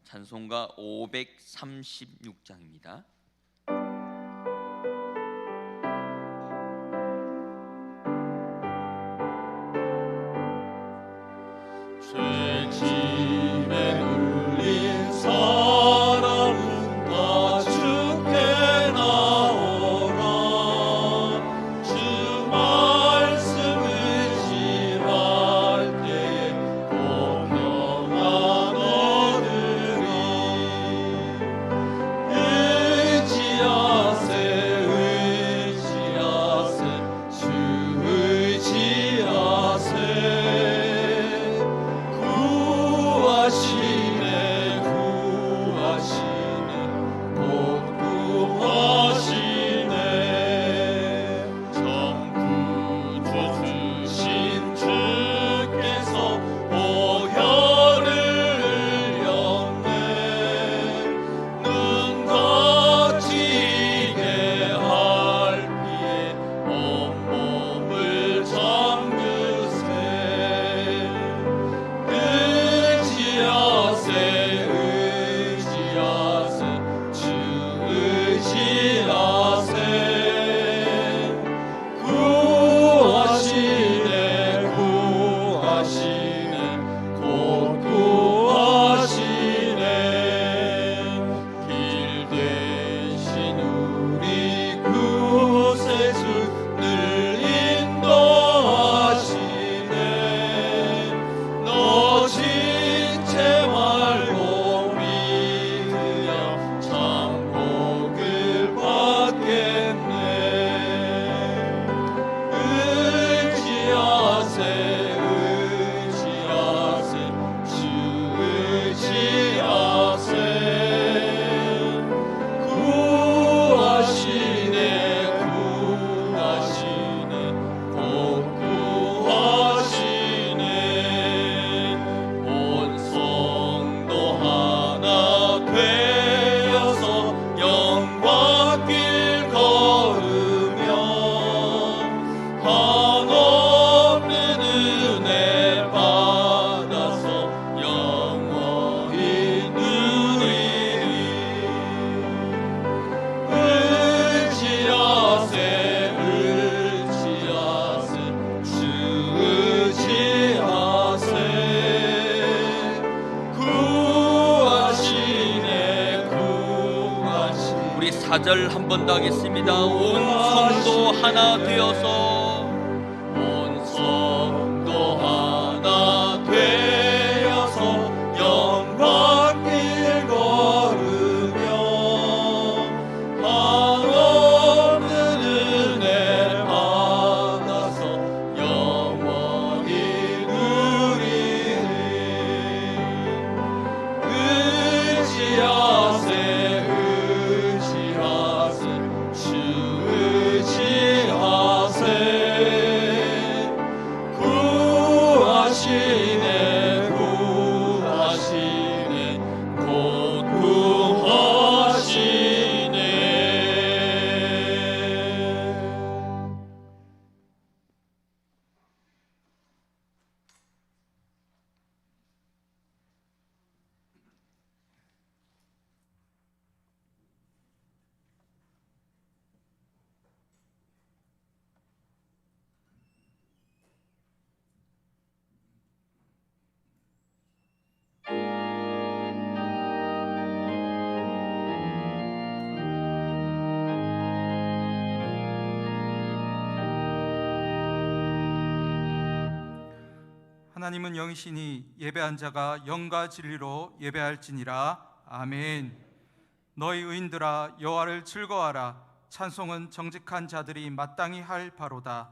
찬송가 536장입니다. 죄짐에 눌린 사람은 다 주께 나오라. 주 말씀 의지할 때에 공평한 얻으리. 의지하세 의지하세 주 의지하세. 구하시네 구하시네 곧 구하시네. 참 구주 주신 주께서 보혈을 흘렸네. 눈 거치게 할 피에 온몸을 잠그세. 의지하세 의지하세 주 의지하세. 구하시네 구하시네 곧 구하시네. 길 대신 우리 구세주 늘 인도하시네. 너 지체 말고 믿으야 참 복을 받겠네. 의지하세 의지하세 주 의지하세. 구하시네 구하시네 곧 구하시네. 온 성도 하나 되어서 영광길 걸으면 한없는 은혜 받아서 영원히 누리리. 의지하세 의지하세 주 의지하세. 구하시네 구하시네. 우리 4절 한 번 더 하겠습니다. 온 성도 하나 되어서 온 성도 하나 되어서 영광길 걸으며 한없는 은혜 받아서 영원히 누리리. 의지하세 의지하세 주 의지하세. 구하시네 구하시네 곧 구하시네. 하나님은 영이시니 예배한 자가 영과 진리로 예배할지니라. 아멘. 너희 의인들아 여호와를 즐거워하라. 찬송은 정직한 자들이 마땅히 할 바로다.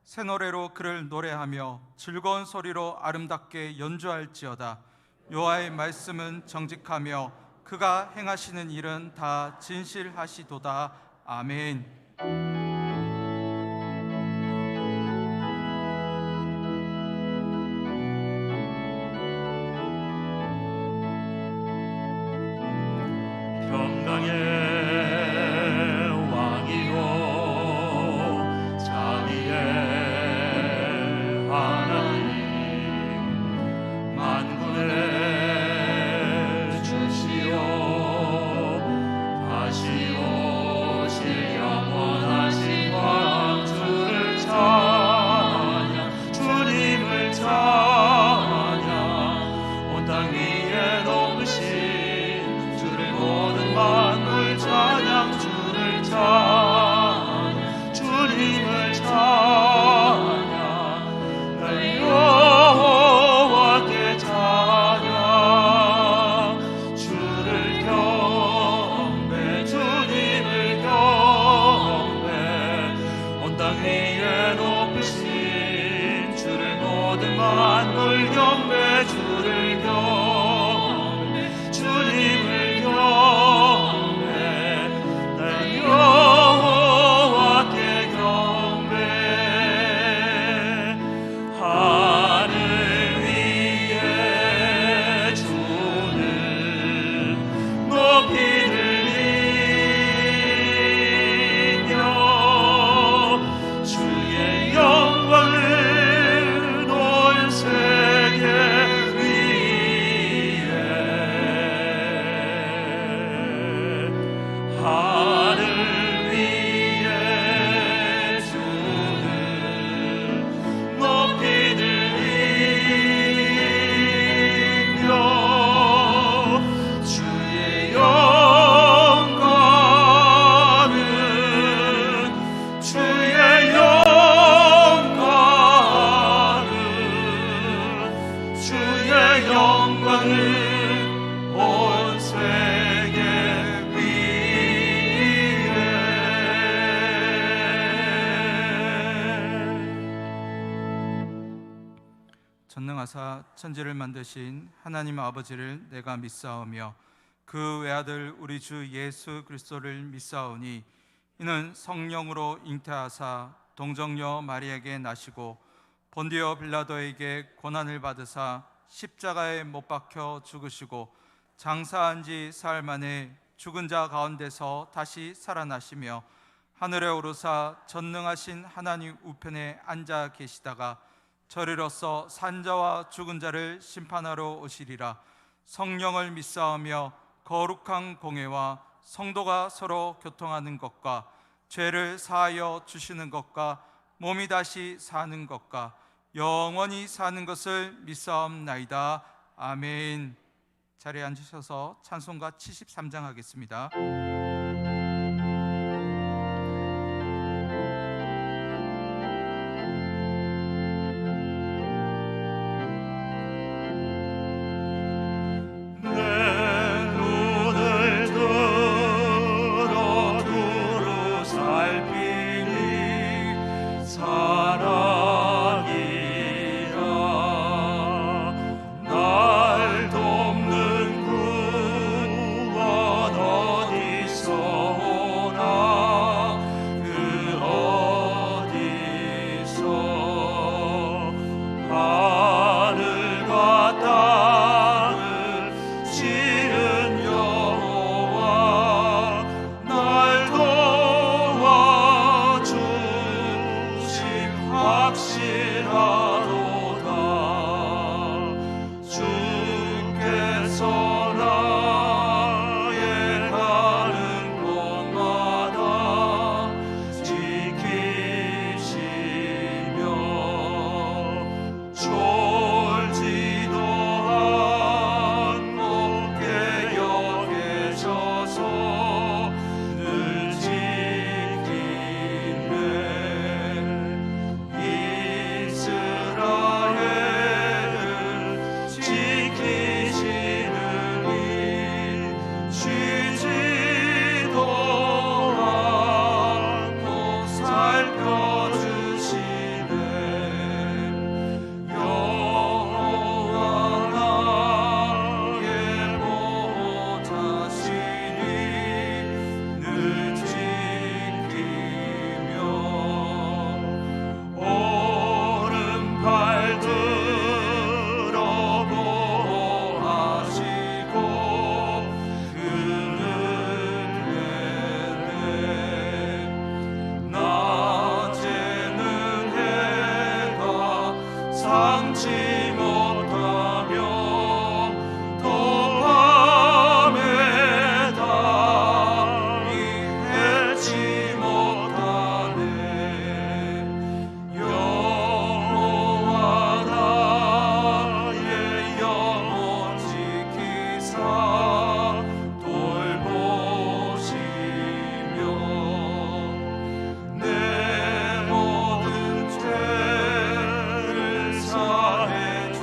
새 노래로 그를 노래하며 즐거운 소리로 아름답게 연주할지어다. 여호와의 말씀은 정직하며 그가 행하시는 일은 다 진실하시도다. 아멘. 평강의 왕이요 자비의 하나님. 모든 만물 경배 주를 경배 주님을 경배 내 여호와께 경배 하늘 위에 주를 높이 들리며 주의 영광을 온 세계 위에 하늘 위에 주를 높이 들리며 주의 영광은 주의 영광은 주의 영광을 온 세계 위에 전능하사 천지를 만드신 하나님 아버지를 내가 믿사오며 그 외아들 우리 주 예수 그리스도를 믿사오니 이는 성령으로 잉태하사 동정녀 마리에게 나시고 본디오 빌라도에게 고난을 받으사 십자가에 못 박혀 죽으시고 장사한 지 사흘 만에 죽은 자 가운데서 다시 살아나시며 하늘에 오르사 전능하신 하나님 우편에 앉아 계시다가 저리로서 산자와 죽은 자를 심판하러 오시리라. 성령을 믿사오며 거룩한 공회와 성도가 서로 교통하는 것과 죄를 사하여 주시는 것과 몸이 다시 사는 것과 영원히 사는 것을 믿사옵나이다. 아멘. 자리에 앉으셔서 찬송가 73장 하겠습니다. 내 모든 죄를 사해 주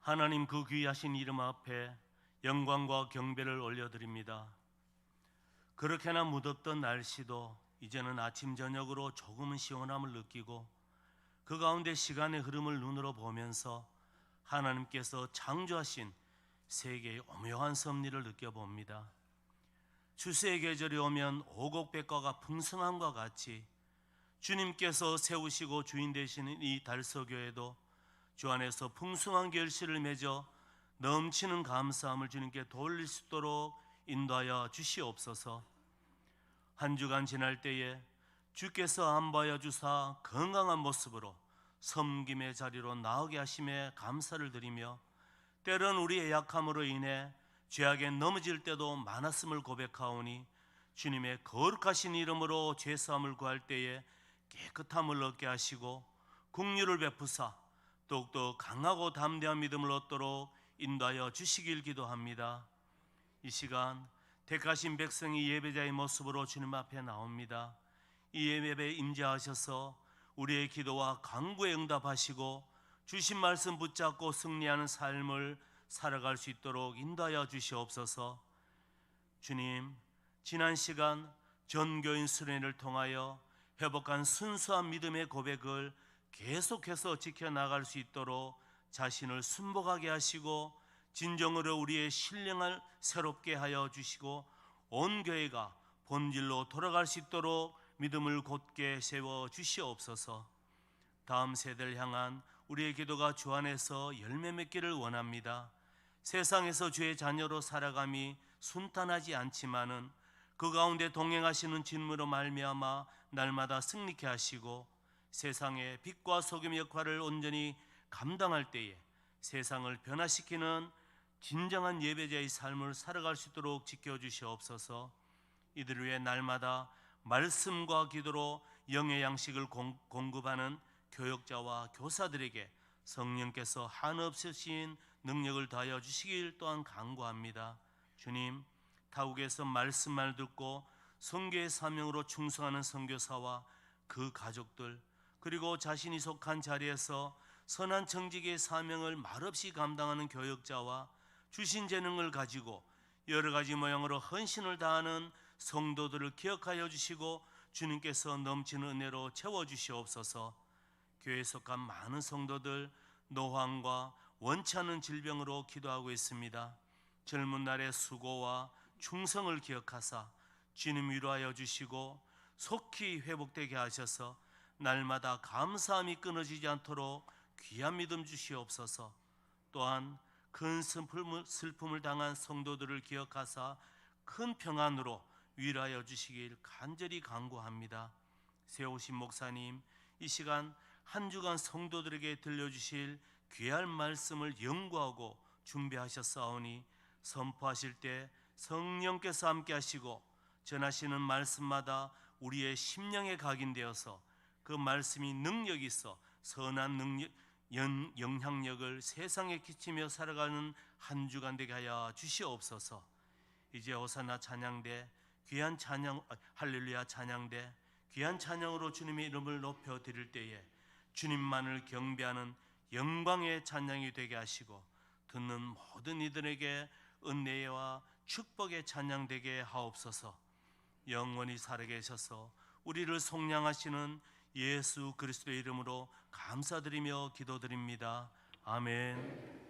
하나님 그 귀하신 이름 앞에 영광과 경배를 올려드립니다. 그렇게나 무덥던 날씨도 이제는 아침 저녁으로 조금은 시원함을 느끼고 그 가운데 시간의 흐름을 눈으로 보면서 하나님께서 창조하신 세계의 오묘한 섭리를 느껴봅니다. 추수의 계절이 오면 오곡백과가 풍성함과 같이 주님께서 세우시고 주인 되시는 이 달서교회도 주 안에서 풍성한 결실을 맺어 넘치는 감사함을 주님께 돌릴 수 있도록 인도하여 주시옵소서. 한 주간 지날 때에 주께서 안보하여 주사 건강한 모습으로 섬김의 자리로 나오게 하심에 감사를 드리며, 때론 우리의 약함으로 인해 죄악에 넘어질 때도 많았음을 고백하오니 주님의 거룩하신 이름으로 죄사함을 구할 때에 깨끗함을 얻게 하시고 긍휼을 베푸사 더욱더 강하고 담대한 믿음을 얻도록 인도하여 주시길 기도합니다. 이 시간 택하신 백성이 예배자의 모습으로 주님 앞에 나옵니다. 이 예배에 임재하셔서 우리의 기도와 간구에 응답하시고 주신 말씀 붙잡고 승리하는 삶을 살아갈 수 있도록 인도하여 주시옵소서. 주님, 지난 시간 전교인 수련회를 통하여 회복한 순수한 믿음의 고백을 계속해서 지켜나갈 수 있도록 자신을 순복하게 하시고 진정으로 우리의 신령을 새롭게 하여 주시고 온 교회가 본질로 돌아갈 수 있도록 믿음을 곧게 세워 주시옵소서. 다음 세대를 향한 우리의 기도가 주 안에서 열매 맺기를 원합니다. 세상에서 주의 자녀로 살아감이 순탄하지 않지만은 그 가운데 동행하시는 진무로 말미암아 날마다 승리케 하시고 세상의 빛과 소금의 역할을 온전히 감당할 때에 세상을 변화시키는 진정한 예배자의 삶을 살아갈 수 있도록 지켜주시옵소서. 이들을 위해 날마다 말씀과 기도로 영의 양식을 공급하는 교역자와 교사들에게 성령께서 한없으신 능력을 더하여 주시길 또한 간구합니다. 주님, 타국에서 말씀만 듣고 선교의 사명으로 충성하는 선교사와 그 가족들, 그리고 자신이 속한 자리에서 선한 정직의 사명을 말없이 감당하는 교역자와 주신 재능을 가지고 여러 가지 모양으로 헌신을 다하는 성도들을 기억하여 주시고 주님께서 넘치는 은혜로 채워주시옵소서. 교회에 속한 많은 성도들 노환과 원치 않는 질병으로 기도하고 있습니다. 젊은 날의 수고와 충성을 기억하사 주님 위로하여 주시고 속히 회복되게 하셔서 날마다 감사함이 끊어지지 않도록 귀한 믿음 주시옵소서. 또한 큰 슬픔을 당한 성도들을 기억하사 큰 평안으로 위로하여 주시길 간절히 간구합니다. 세우신 목사님, 이 시간 한 주간 성도들에게 들려주실 귀한 말씀을 연구하고 준비하셨사오니 선포하실 때 성령께서 함께 하시고 전하시는 말씀마다 우리의 심령에 각인되어서 그 말씀이 능력이 있어 선한 영향력을 세상에 끼치며 살아가는 한 주간 되게 하여 주시옵소서. 이제 호산나 찬양대 귀한 찬양, 할렐루야 찬양대 귀한 찬양으로 주님의 이름을 높여 드릴 때에 주님만을 경배하는 영광의 찬양이 되게 하시고 듣는 모든 이들에게 은혜와 축복의 찬양 되게 하옵소서. 영원히 살아계셔서 우리를 속량하시는 예수 그리스도의 이름으로 감사드리며 기도드립니다. 아멘.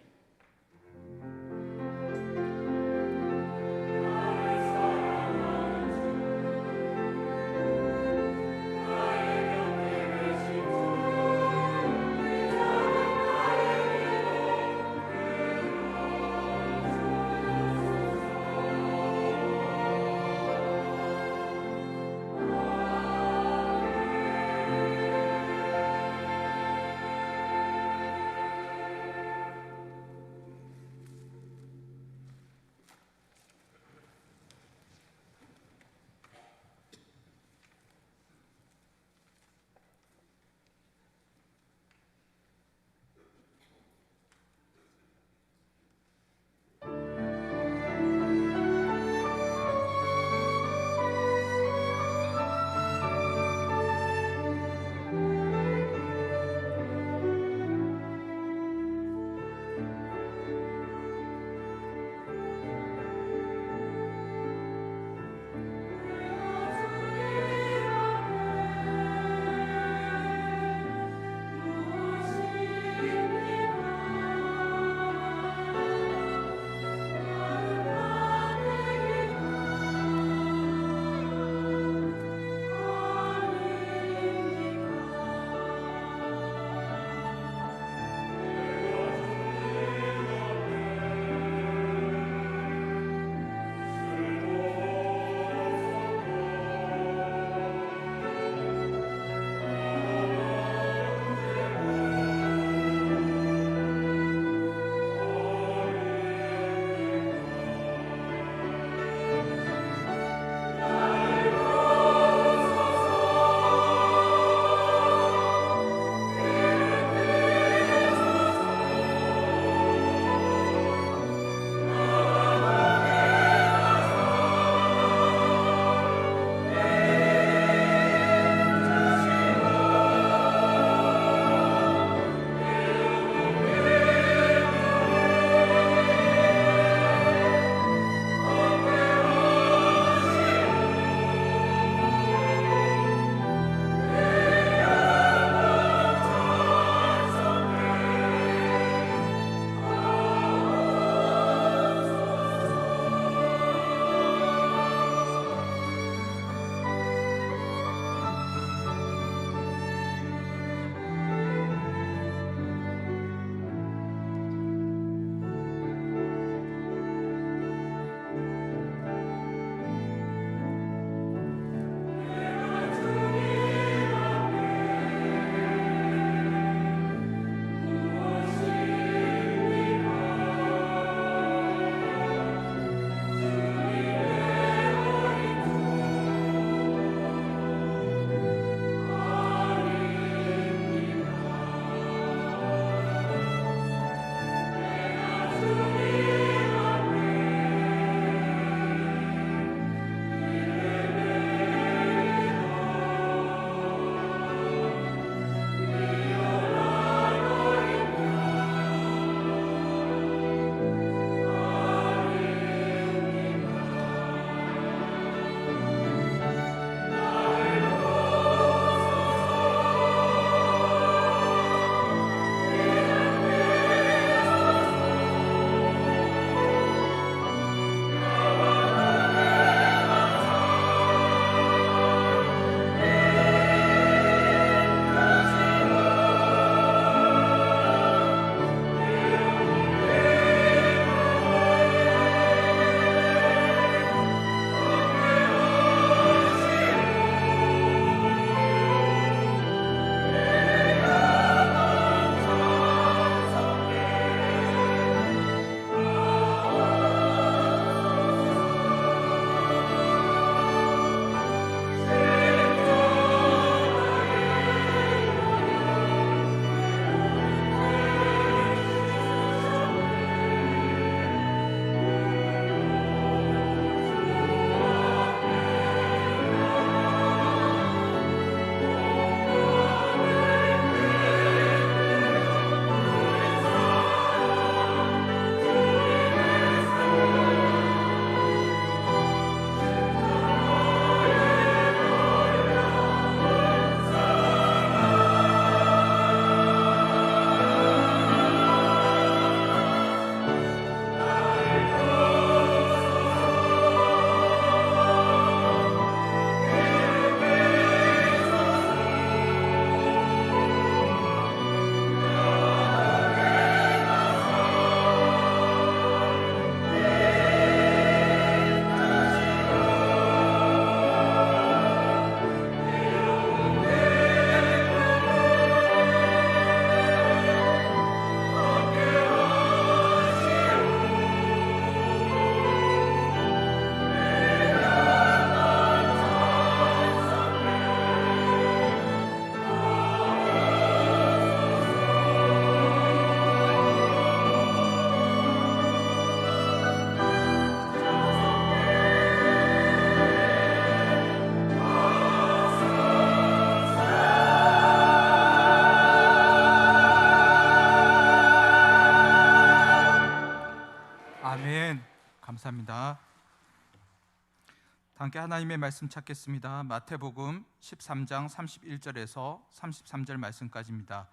함께 하나님의 말씀 찾겠습니다. 마태복음 13장 31절에서 33절 말씀까지입니다.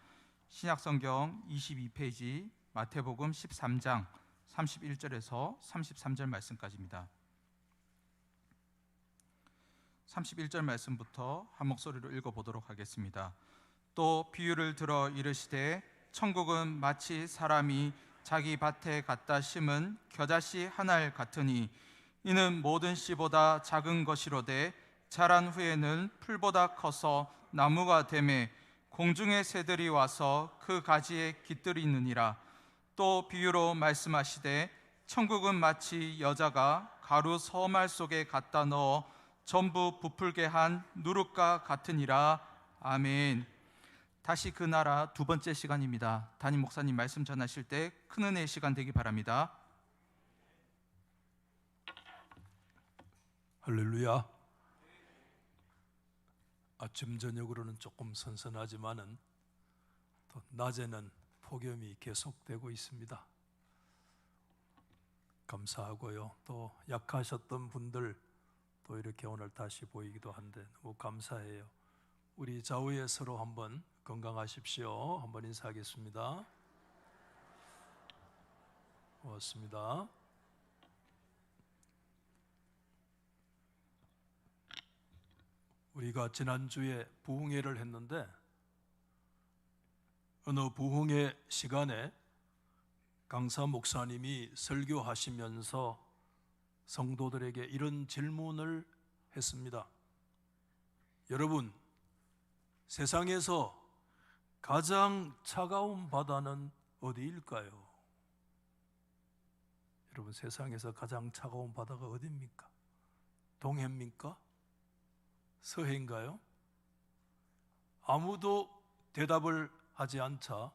신약성경 22페이지 마태복음 13장 31절에서 33절 말씀까지입니다. 31절 말씀부터 한 목소리로 읽어보도록 하겠습니다. 또 비유를 들어 이르시되 천국은 마치 사람이 자기 밭에 갖다 심은 겨자씨 한 알 같으니 이는 모든 씨보다 작은 것이로되 자란 후에는 풀보다 커서 나무가 되매 공중의 새들이 와서 그 가지에 깃들이느니라. 또 비유로 말씀하시되 천국은 마치 여자가 가루 서말 속에 갖다 넣어 전부 부풀게 한 누룩과 같으니라. 아멘. 다시 그 나라 두 번째 시간입니다. 담임 목사님 말씀 전하실 때 큰 은혜의 시간 되기 바랍니다. 할렐루야. 아침 저녁으로는 조금 선선하지만은 또 낮에는 폭염이 계속되고 있습니다. 감사하고요. 또 약하셨던 분들 또 이렇게 오늘 다시 보이기도 한데 너무 감사해요. 우리 좌우에 서로 한번 건강하십시오. 한번 인사하겠습니다. 고맙습니다. 우리가 지난주에 부흥회를 했는데 어느 부흥회 시간에 강사 목사님이 설교하시면서 성도들에게 이런 질문을 했습니다. 여러분, 세상에서 가장 차가운 바다는 어디일까요? 여러분, 세상에서 가장 차가운 바다가 어디입니까? 동해입니까? 서해인가요? 아무도 대답을 하지 않자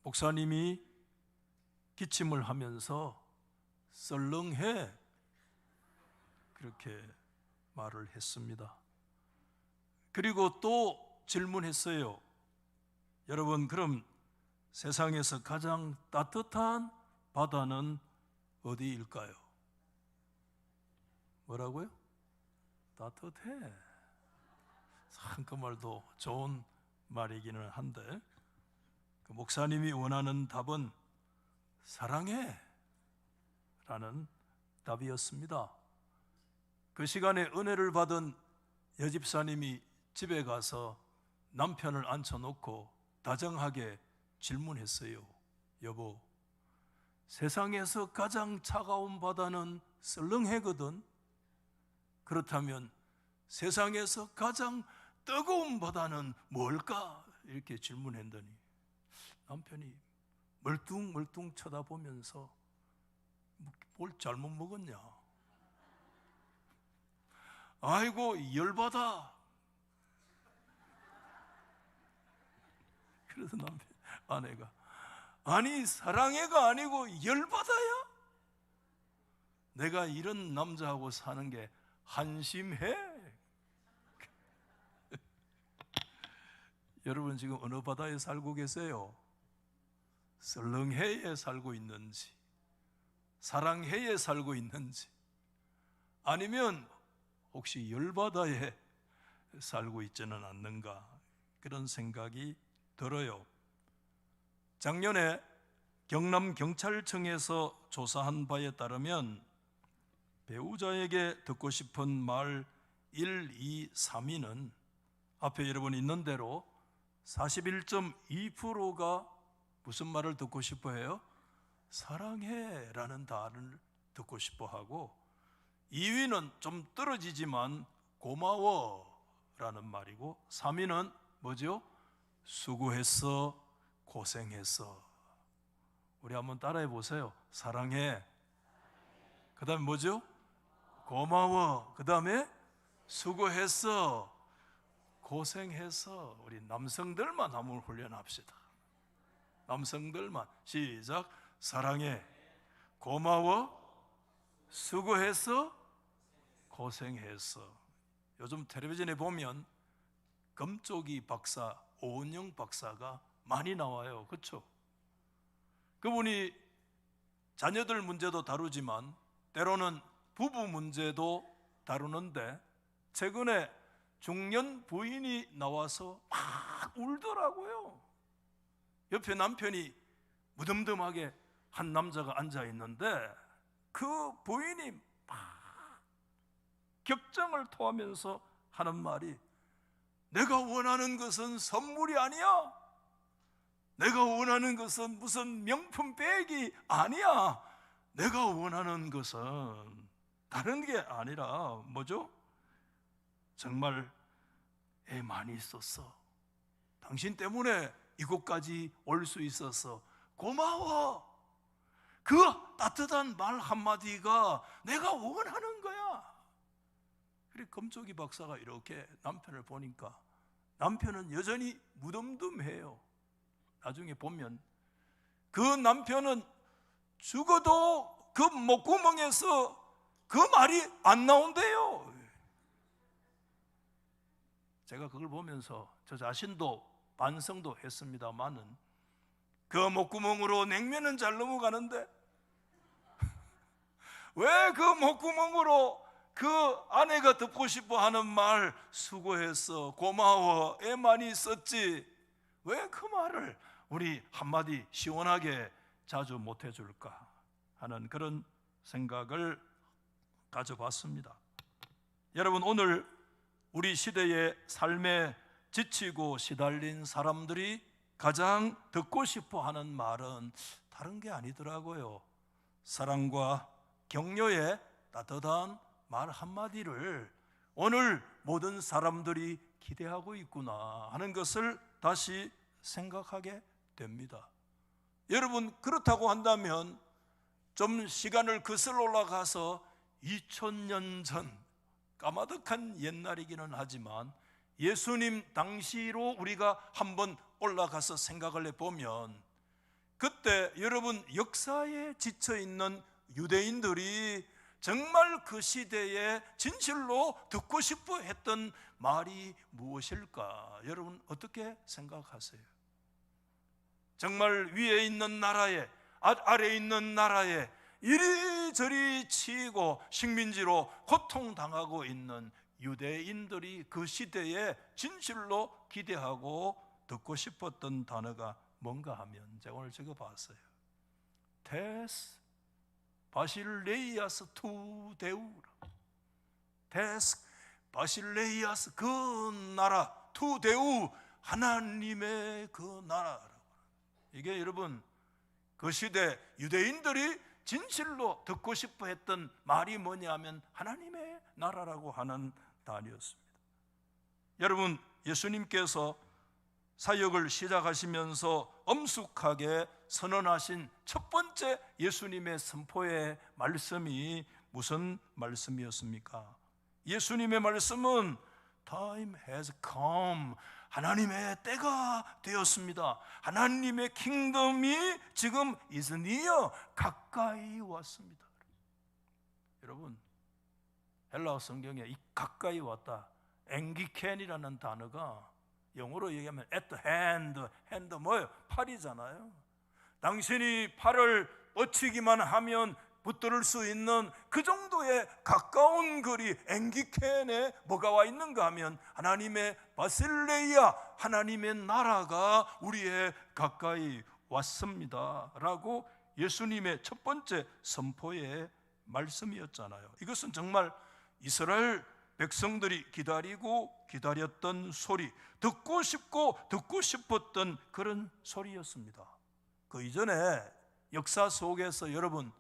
목사님이 기침을 하면서 썰렁해 그렇게 말을 했습니다. 그리고 또 질문했어요. 여러분, 그럼 세상에서 가장 따뜻한 바다는 어디일까요? 뭐라고요? 따뜻해. 참 그 말도 좋은 말이기는 한데 그 목사님이 원하는 답은 사랑해 라는 답이었습니다. 그 시간에 은혜를 받은 여집사님이 집에 가서 남편을 앉혀놓고 다정하게 질문했어요. 여보, 세상에서 가장 차가운 바다는 썰렁해거든. 그렇다면 세상에서 가장 뜨거운 바다는 뭘까? 이렇게 질문했더니 남편이 멀뚱멀뚱 쳐다보면서 뭘 잘못 먹었냐? 아이고, 열받아. 그래서 아내가 아니, 사랑해가 아니고 열받아야? 내가 이런 남자하고 사는 게 한심해. 여러분, 지금 어느 바다에 살고 계세요? 썰렁해에 살고 있는지, 사랑해에 살고 있는지, 아니면 혹시 열바다에 살고 있지는 않는가, 그런 생각이 들어요. 작년에 경남경찰청에서 조사한 바에 따르면 배우자에게 듣고 싶은 말 1, 2, 3위는 앞에 여러분 있는 대로 41.2%가 무슨 말을 듣고 싶어 해요? 사랑해 라는 단어를 듣고 싶어 하고, 2위는 좀 떨어지지만 고마워 라는 말이고, 3위는 뭐죠? 수고했어, 고생했어. 우리 한번 따라해 보세요. 사랑해, 그 다음에 뭐죠? 고마워, 그 다음에 수고했어, 고생했어. 우리 남성들만 한번 훈련합시다. 남성들만. 시작. 사랑해, 고마워, 수고했어, 고생했어. 요즘 텔레비전에 보면 금쪽이 박사, 오은영 박사가 많이 나와요. 그렇죠? 그분이 자녀들 문제도 다루지만 때로는 부부 문제도 다루는데 최근에 중년 부인이 나와서 막 울더라고요. 옆에 남편이 무덤덤하게 한 남자가 앉아 있는데 그 부인이 막 격정을 토하면서 하는 말이, 내가 원하는 것은 선물이 아니야. 내가 원하는 것은 무슨 명품 백이 아니야. 내가 원하는 것은 다른 게 아니라 뭐죠? 정말 애 많이 있었어. 당신 때문에 이곳까지 올 수 있어서 고마워. 그 따뜻한 말 한마디가 내가 원하는 거야. 그래 검조기 박사가 이렇게 남편을 보니까 남편은 여전히 무덤덤해요. 나중에 보면 그 남편은 죽어도 그 목구멍에서 그 말이 안 나온대요. 제가 그걸 보면서 저 자신도 반성도 했습니다만은 그 목구멍으로 냉면은 잘 넘어가는데 왜 그 목구멍으로 그 아내가 듣고 싶어 하는 말, 수고했어, 고마워, 애 많이 있었지, 왜 그 말을 우리 한마디 시원하게 자주 못 해줄까 하는 그런 생각을 가져봤습니다. 여러분, 오늘 우리 시대의 삶에 지치고 시달린 사람들이 가장 듣고 싶어 하는 말은 다른 게 아니더라고요. 사랑과 격려의 따뜻한 말 한마디를 오늘 모든 사람들이 기대하고 있구나 하는 것을 다시 생각하게 됩니다. 여러분, 그렇다고 한다면 좀 시간을 거슬러 올라가서 2000년 전 까마득한 옛날이기는 하지만 예수님 당시로 우리가 한번 올라가서 생각을 해보면 그때 여러분 역사에 지쳐있는 유대인들이 정말 그 시대에 진실로 듣고 싶어 했던 말이 무엇일까? 여러분 어떻게 생각하세요? 정말 위에 있는 나라에 아래에 있는 나라에 이리저리 치이고 식민지로 고통당하고 있는 유대인들이 그 시대에 진실로 기대하고 듣고 싶었던 단어가 뭔가 하면 제가 오늘 적어봤어요. 데스 바실레이아스 투 데우라. 데스 바실레이아스 그 나라, 투 데우 하나님의 그 나라라고. 이게 여러분 그 시대 유대인들이 진실로 듣고 싶어 했던 말이 뭐냐면 하나님의 나라라고 하는 단어였습니다. 여러분, 예수님께서 사역을 시작하시면서 엄숙하게 선언하신 첫 번째 예수님의 선포의 말씀이 무슨 말씀이었습니까? 예수님의 말씀은 Time has come. 하나님의 때가 되었습니다. 하나님의 킹덤이 지금 is near, 가까이 왔습니다. 여러분, 헬라어 성경에 이 가까이 왔다, 앵기켄이라는 단어가 영어로 얘기하면 at the hand, hand 뭐예요? 팔이잖아요. 당신이 팔을 뻗치기만 하면 붙들을 수 있는 그 정도의 가까운 거리, 앵기켄에 뭐가 와 있는가 하면 하나님의 바실레이아, 하나님의 나라가 우리의 가까이 왔습니다 라고 예수님의 첫 번째 선포의 말씀이었잖아요. 이것은 정말 이스라엘 백성들이 기다리고 기다렸던 소리, 듣고 싶고 듣고 싶었던 그런 소리였습니다. 그 이전에 역사 속에서 여러분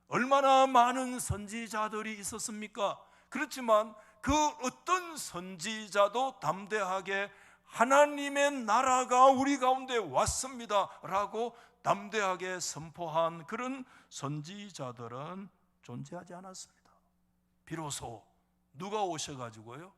얼마나 많은 선지자들이 있었습니까? 그렇지만 그 어떤 선지자도 담대하게 하나님의 나라가 우리 가운데 왔습니다 라고 담대하게 선포한 그런 선지자들은 존재하지 않았습니다. 비로소 누가 오셔가지고요?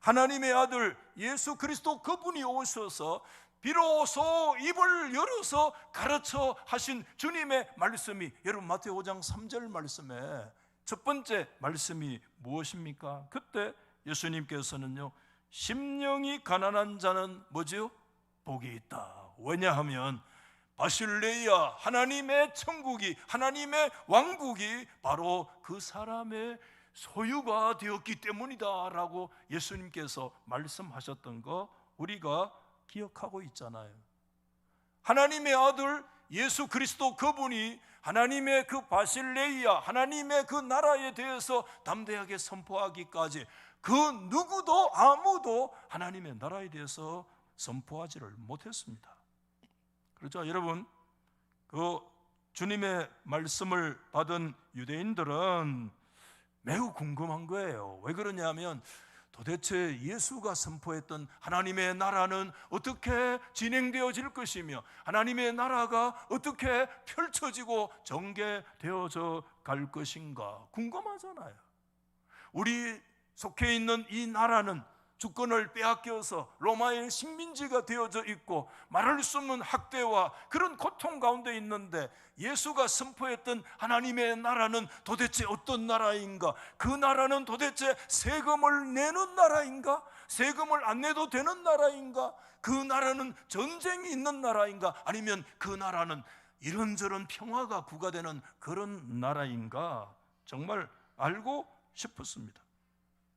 하나님의 아들 예수 그리스도 그분이 오셔서 비로소 입을 열어서 가르쳐 하신 주님의 말씀이, 여러분 마태오 5장 3절 말씀에 첫 번째 말씀이 무엇입니까? 그때 예수님께서는요, 심령이 가난한 자는 뭐지요? 복이 있다. 왜냐하면 바실레이아, 하나님의 천국이, 하나님의 왕국이 바로 그 사람의 소유가 되었기 때문이다라고 예수님께서 말씀하셨던 거 우리가 기억하고 있잖아요. 하나님의 아들 예수 그리스도, 그분이 하나님의 그 바실레이아, 하나님의 그 나라에 대해서 담대하게 선포하기까지 그 누구도 아무도 하나님의 나라에 대해서 선포하지를 못했습니다. 그렇죠? 여러분, 그 주님의 말씀을 받은 유대인들은 매우 궁금한 거예요. 왜 그러냐면 도대체 예수가 선포했던 하나님의 나라는 어떻게 진행되어질 것이며 하나님의 나라가 어떻게 펼쳐지고 전개되어져 갈 것인가 궁금하잖아요. 우리 속해 있는 이 나라는 주권을 빼앗겨서 로마의 식민지가 되어져 있고 말할 수 없는 학대와 그런 고통 가운데 있는데 예수가 선포했던 하나님의 나라는 도대체 어떤 나라인가? 그 나라는 도대체 세금을 내는 나라인가? 세금을 안 내도 되는 나라인가? 그 나라는 전쟁이 있는 나라인가? 아니면 그 나라는 이런저런 평화가 구가되는 그런 나라인가? 정말 알고 싶었습니다.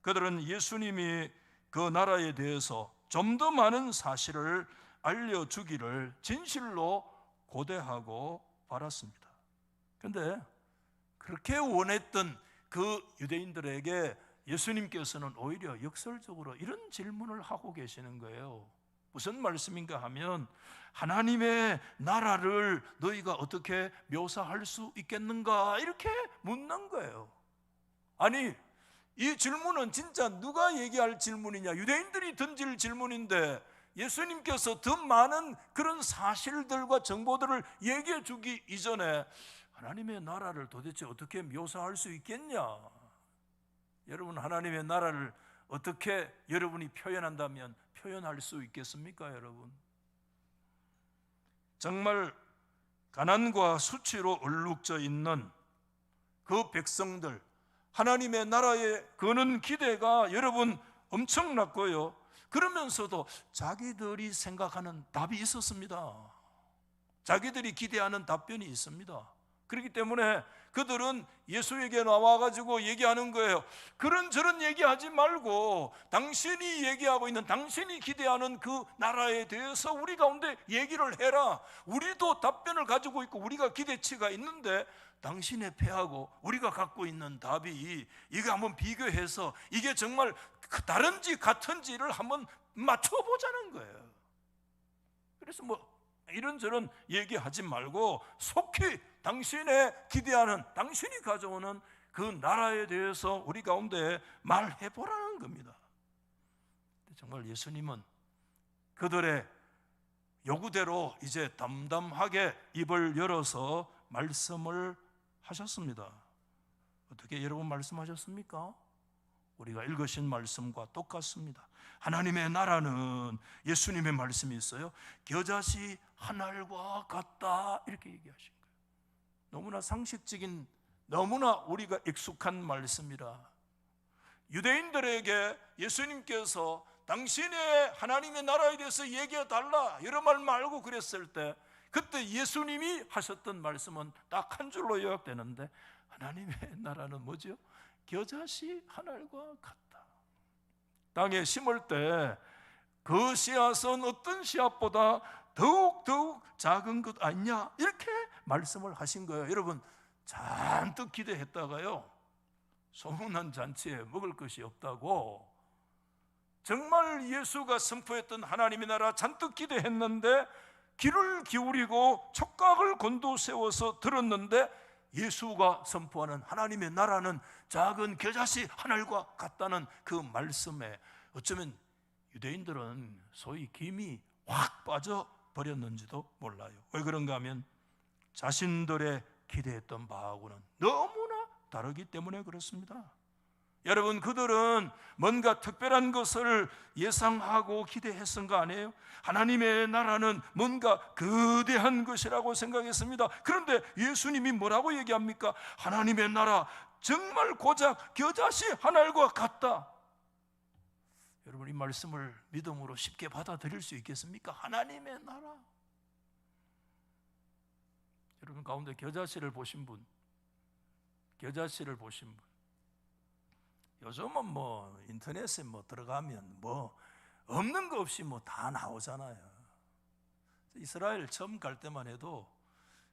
그들은 예수님이 그 나라에 대해서 좀 더 많은 사실을 알려주기를 진실로 고대하고 바랐습니다. 그런데 그렇게 원했던 그 유대인들에게 예수님께서는 오히려 역설적으로 이런 질문을 하고 계시는 거예요. 무슨 말씀인가 하면 하나님의 나라를 너희가 어떻게 묘사할 수 있겠는가 이렇게 묻는 거예요. 아니, 이 질문은 진짜 누가 얘기할 질문이냐? 유대인들이 던질 질문인데 예수님께서 더 많은 그런 사실들과 정보들을 얘기해 주기 이전에 하나님의 나라를 도대체 어떻게 묘사할 수 있겠냐? 여러분, 하나님의 나라를 어떻게 여러분이 표현한다면 표현할 수 있겠습니까, 여러분? 정말 가난과 수치로 얼룩져 있는 그 백성들, 하나님의 나라에 거는 기대가 여러분 엄청났고요. 그러면서도 자기들이 생각하는 답이 있었습니다. 자기들이 기대하는 답변이 있습니다. 그렇기 때문에 그들은 예수에게 나와가지고 얘기하는 거예요. 그런저런 얘기하지 말고 당신이 얘기하고 있는, 당신이 기대하는 그 나라에 대해서 우리 가운데 얘기를 해라. 우리도 답변을 가지고 있고 우리가 기대치가 있는데 당신의 패하고 우리가 갖고 있는 답이 이거 한번 비교해서 이게 정말 다른지 같은지를 한번 맞춰보자는 거예요. 그래서 이런저런 얘기하지 말고 속히 당신의 기대하는, 당신이 가져오는 그 나라에 대해서 우리 가운데 말해보라는 겁니다. 정말 예수님은 그들의 요구대로 이제 담담하게 입을 열어서 말씀을 하셨습니다. 어떻게 여러분 말씀하셨습니까? 우리가 읽으신 말씀과 똑같습니다. 하나님의 나라는 예수님의 말씀이 있어요. 겨자씨 한 알과 같다 이렇게 얘기하신 거예요. 너무나 상식적인, 너무나 우리가 익숙한 말씀이라 유대인들에게 예수님께서 당신의 하나님의 나라에 대해서 얘기해 달라 이런 말 말고 그랬을 때 그때 예수님이 하셨던 말씀은 딱 한 줄로 요약되는데 하나님의 나라는 뭐죠? 겨자씨 한 알과 같다. 땅에 심을 때 그 씨앗은 어떤 씨앗보다 더욱 작은 것 아니냐 이렇게 말씀을 하신 거예요. 여러분, 잔뜩 기대했다가요 소문난 잔치에 먹을 것이 없다고, 정말 예수가 선포했던 하나님의 나라 잔뜩 기대했는데 귀를 기울이고 촉각을 곤두세워서 들었는데 예수가 선포하는 하나님의 나라는 작은 겨자씨 한 알과 같다는 그 말씀에 어쩌면 유대인들은 소위 김이 확 빠져버렸는지도 몰라요. 왜 그런가 하면 자신들의 기대했던 바하고는 너무나 다르기 때문에 그렇습니다. 여러분, 그들은 뭔가 특별한 것을 예상하고 기대했던 거 아니에요? 하나님의 나라는 뭔가 거대한 것이라고 생각했습니다. 그런데 예수님이 뭐라고 얘기합니까? 하나님의 나라 정말 고작 겨자씨 한 알과 같다. 여러분, 이 말씀을 믿음으로 쉽게 받아들일 수 있겠습니까? 하나님의 나라. 여러분 가운데 겨자씨를 보신 분, 요즘은 뭐 인터넷에 뭐 들어가면 뭐 없는 거 없이 뭐 다 나오잖아요. 이스라엘 처음 갈 때만 해도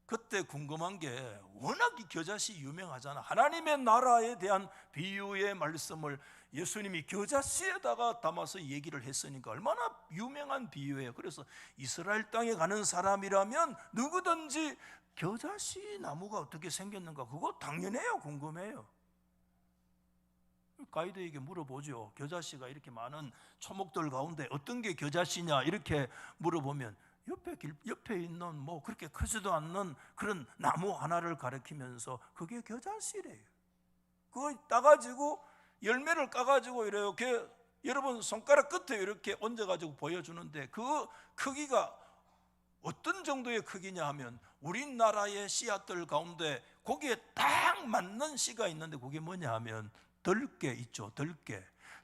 그때 궁금한 게 워낙 이 겨자씨 유명하잖아. 하나님의 나라에 대한 비유의 말씀을 예수님이 겨자씨에다가 담아서 얘기를 했으니까 얼마나 유명한 비유예요. 그래서 이스라엘 땅에 가는 사람이라면 누구든지 겨자씨 나무가 어떻게 생겼는가 그거 당연해요. 궁금해요. 가이드에게 물어보죠. 겨자씨가 이렇게 많은 초목들 가운데 어떤 게 겨자씨냐 이렇게 물어보면 옆에 있는 뭐 그렇게 크지도 않는 그런 나무 하나를 가리키면서 그게 겨자씨래요. 그거 따가지고 열매를 까가지고 이렇게 여러분 손가락 끝에 이렇게 얹어가지고 보여주는데 그 크기가 어떤 정도의 크기냐 하면 우리나라의 씨앗들 가운데 거기에 딱 맞는 씨가 있는데 그게 뭐냐 하면 들깨 있죠.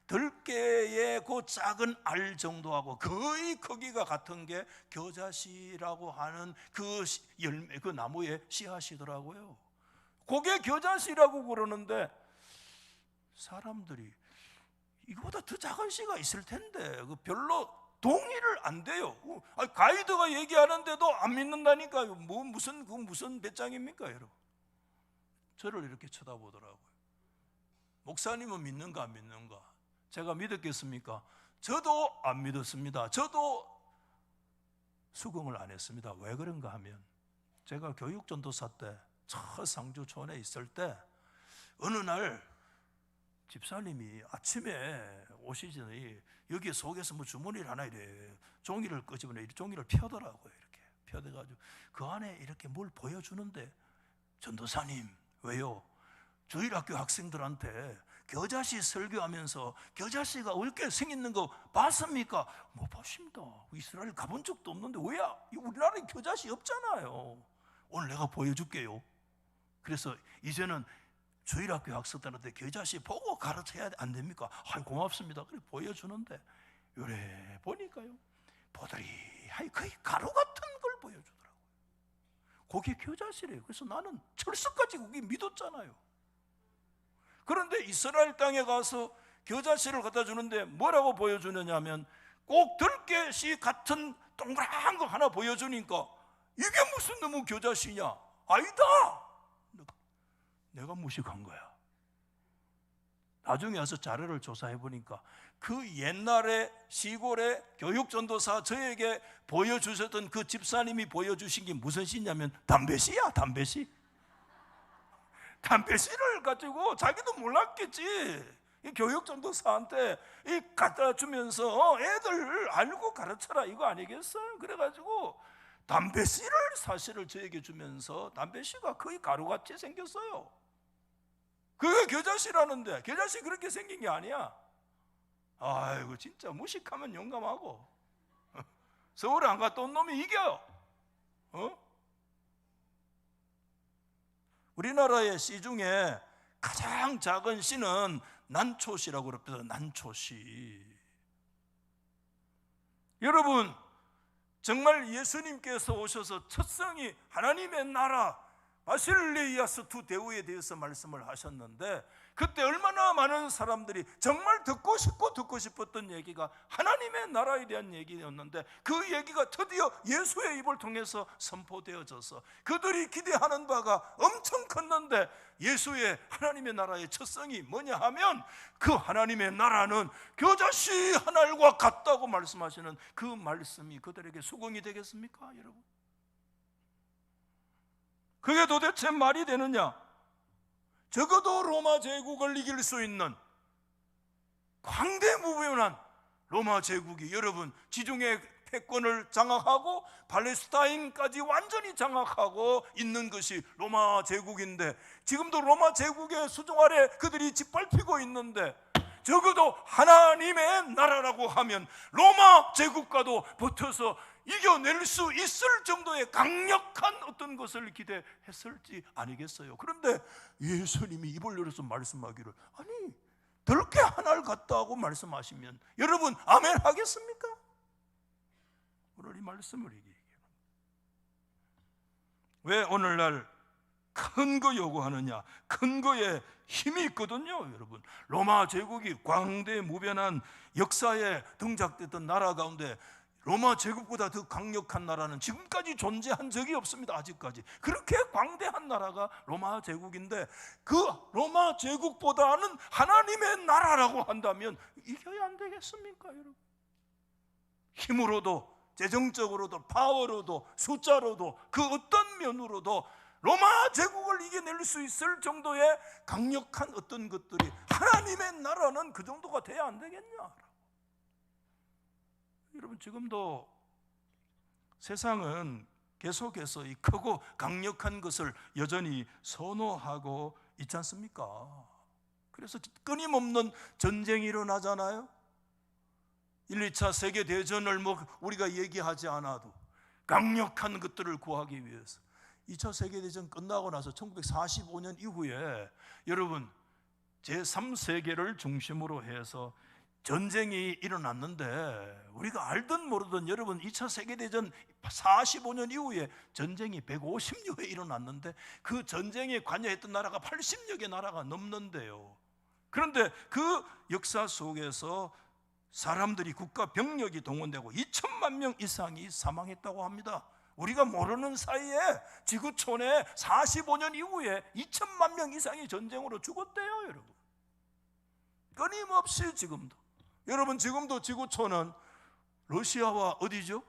들깨의 그 작은 알 정도하고 거의 크기가 같은 게 겨자씨라고 하는 그 열매, 그 나무의 씨앗이더라고요. 그게 겨자씨라고 그러는데 사람들이 이거보다 더 작은 씨가 있을 텐데 그 별로 동의를 안 돼요. 가이드가 얘기하는데도 안 믿는다니까. 무슨 배짱입니까, 여러분? 저를 이렇게 쳐다보더라고요. 목사님은 믿는가 안 믿는가? 제가 믿었겠습니까? 저도 안 믿었습니다. 저도 수긍을 안 했습니다. 왜 그런가 하면 제가 교육전도사 때 첫 상주촌에 있을 때 어느 날 집사님이 아침에 오시더니 여기 속에서 뭐 주머니를 하나 이래 종이를 끄집어내 종이를 펴더라고요. 이렇게 펴대가지고 그 안에 이렇게 뭘 보여주는데 전도사님 왜요? 주일학교 학생들한테 겨자씨 설교하면서 겨자씨가 어떻게 생기는 거 봤습니까? 못 봤습니다. 이스라엘 가본 적도 없는데 왜? 우리나라에 겨자씨 없잖아요. 오늘 내가 보여줄게요. 그래서 이제는 주일학교 학생들한테 겨자씨 보고 가르쳐야 안 됩니까? 고맙습니다. 그래 보여주는데 요래 보니까요 보들이하이 거의 가루 같은 걸 보여주더라고요. 그게 겨자씨래요. 그래서 나는 철석까지 그게 믿었잖아요. 그런데 이스라엘 땅에 가서 겨자씨를 갖다 주는데 뭐라고 보여주느냐 하면 꼭 들깨씨 같은 동그란 거 하나 보여주니까 이게 무슨 너무 겨자씨냐? 아니다! 내가 무식한 거야. 나중에 와서 자료를 조사해 보니까 그 옛날에 시골의 교육전도사 저에게 보여주셨던 그 집사님이 보여주신 게 무슨 씨냐면 담배씨야. 담배씨를 가지고 자기도 몰랐겠지. 이 교육전도사한테 이 갖다 주면서 애들 알고 가르쳐라 이거 아니겠어요? 그래가지고 담배씨를 사실을 저에게 주면서 담배씨가 거의 가루같이 생겼어요. 그게 겨자씨라는데 겨자씨 그렇게 생긴 게 아니야. 아이고 진짜 무식하면 용감하고 서울에 안 갔다 온 놈이 이겨요. 우리나라의 씨 중에 가장 작은 씨는 난초씨라고 그럽니다. 난초씨. 여러분 정말 예수님께서 오셔서 첫성이 하나님의 나라 바실레이아스 두 대우에 대해서 말씀을 하셨는데 그때 얼마나 많은 사람들이 정말 듣고 싶었던 얘기가 하나님의 나라에 대한 얘기였는데 그 얘기가 드디어 예수의 입을 통해서 선포되어져서 그들이 기대하는 바가 엄청 컸는데 예수의 하나님의 나라의 첫성이 뭐냐 하면 그 하나님의 나라는 겨자씨 한 알과 같다고 말씀하시는 그 말씀이 그들에게 수긍이 되겠습니까, 여러분? 그게 도대체 말이 되느냐? 적어도 로마 제국을 이길 수 있는 광대무변한 로마 제국이 여러분 지중해 패권을 장악하고 팔레스타인까지 완전히 장악하고 있는 것이 로마 제국인데 지금도 로마 제국의 수종 아래 그들이 짓밟히고 있는데 적어도 하나님의 나라라고 하면 로마 제국과도 붙어서 이겨낼 수 있을 정도의 강력한 어떤 것을 기대했을지 아니겠어요? 그런데 예수님이 입을 열어서 말씀하기를 아니 들깨 하나를 갖다 하고 말씀하시면 여러분 아멘 하겠습니까? 오늘 이 말씀을 얘기해요. 왜 오늘날 큰 거 요구하느냐? 큰 거에 힘이 있거든요, 여러분. 로마 제국이 광대무변한 역사에 등장됐던 나라 가운데 로마 제국보다 더 강력한 나라는 지금까지 존재한 적이 없습니다. 아직까지. 그렇게 광대한 나라가 로마 제국인데 그 로마 제국보다는 하나님의 나라라고 한다면 이겨야 안 되겠습니까, 여러분? 힘으로도, 재정적으로도, 파워로도, 숫자로도, 그 어떤 면으로도 로마 제국을 이겨낼 수 있을 정도의 강력한 어떤 것들이, 하나님의 나라는 그 정도가 돼야 안 되겠냐? 여러분, 지금도 세상은 계속해서 이 크고 강력한 것을 여전히 선호하고 있지 않습니까? 그래서 끊임없는 전쟁이 일어나잖아요. 1, 2차 세계대전을 우리가 얘기하지 않아도 강력한 것들을 구하기 위해서 2차 세계대전 끝나고 나서 1945년 이후에 여러분 제3세계를 중심으로 해서 전쟁이 일어났는데 우리가 알든 모르든 여러분 2차 세계대전 45년 이후에 전쟁이 150여회 일어났는데 그 전쟁에 관여했던 나라가 80여 개 나라가 넘는데요. 그런데 그 역사 속에서 사람들이, 국가 병력이 동원되고 2천만 명 이상이 사망했다고 합니다. 우리가 모르는 사이에 지구촌에 45년 이후에 2천만 명 이상이 전쟁으로 죽었대요, 여러분. 끊임없이 지금도. 여러분, 지금도 지구촌은 러시아와 어디죠?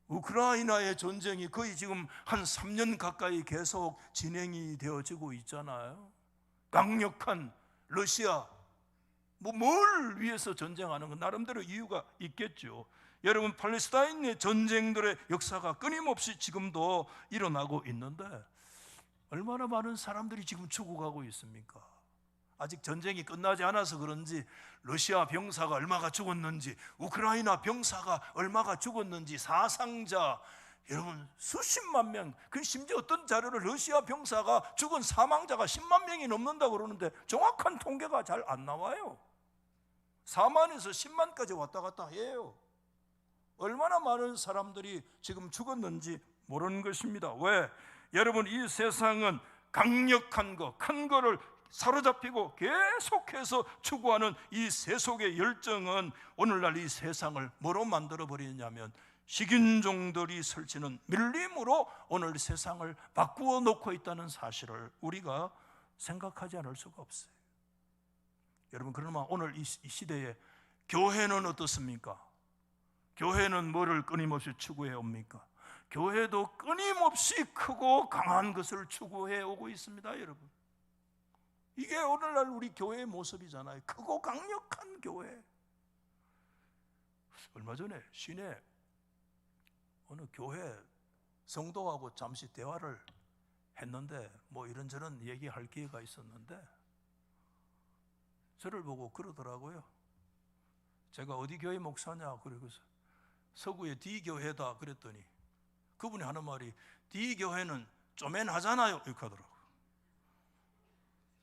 우크라이나의 전쟁이 거의 지금 한 3년 가까이 계속 진행이 되어지고 있잖아요. 강력한 러시아, 뭘 위해서 전쟁하는 건 나름대로 이유가 있겠죠. 여러분, 팔레스타인의 전쟁들의 역사가 끊임없이 지금도 일어나고 있는데 얼마나 많은 사람들이 지금 죽어가고 있습니까? 아직 전쟁이 끝나지 않아서 그런지 러시아 병사가 얼마가 죽었는지, 우크라이나 병사가 얼마가 죽었는지, 사상자 여러분 수십만 명, 그 심지어 어떤 자료를 러시아 병사가 죽은 사망자가 10만 명이 넘는다고 그러는데 정확한 통계가 잘 안 나와요. 4만에서 10만까지 왔다 갔다 해요. 얼마나 많은 사람들이 지금 죽었는지 모르는 것입니다. 왜? 여러분, 이 세상은 강력한 거, 큰 거를 사로잡히고 계속해서 추구하는 이 세속의 열정은 오늘날 이 세상을 뭐로 만들어 버리냐면 식인종들이 설치는 밀림으로 오늘 세상을 바꾸어 놓고 있다는 사실을 우리가 생각하지 않을 수가 없어요. 여러분, 그러면 오늘 이 시대에 교회는 어떻습니까? 교회는 뭐를 끊임없이 추구해 옵니까? 교회도 끊임없이 크고 강한 것을 추구해 오고 있습니다, 여러분. 이게 오늘날 우리 교회의 모습이잖아요. 크고 강력한 교회. 얼마 전에 시내 어느 교회 성도하고 잠시 대화를 했는데 이런저런 얘기할 기회가 있었는데 저를 보고 그러더라고요. 제가 어디 교회 목사냐 그러고서 서구의 D교회다 그랬더니 그분이 하는 말이 D교회는 쪼맨하잖아요 이렇게 하더라고요.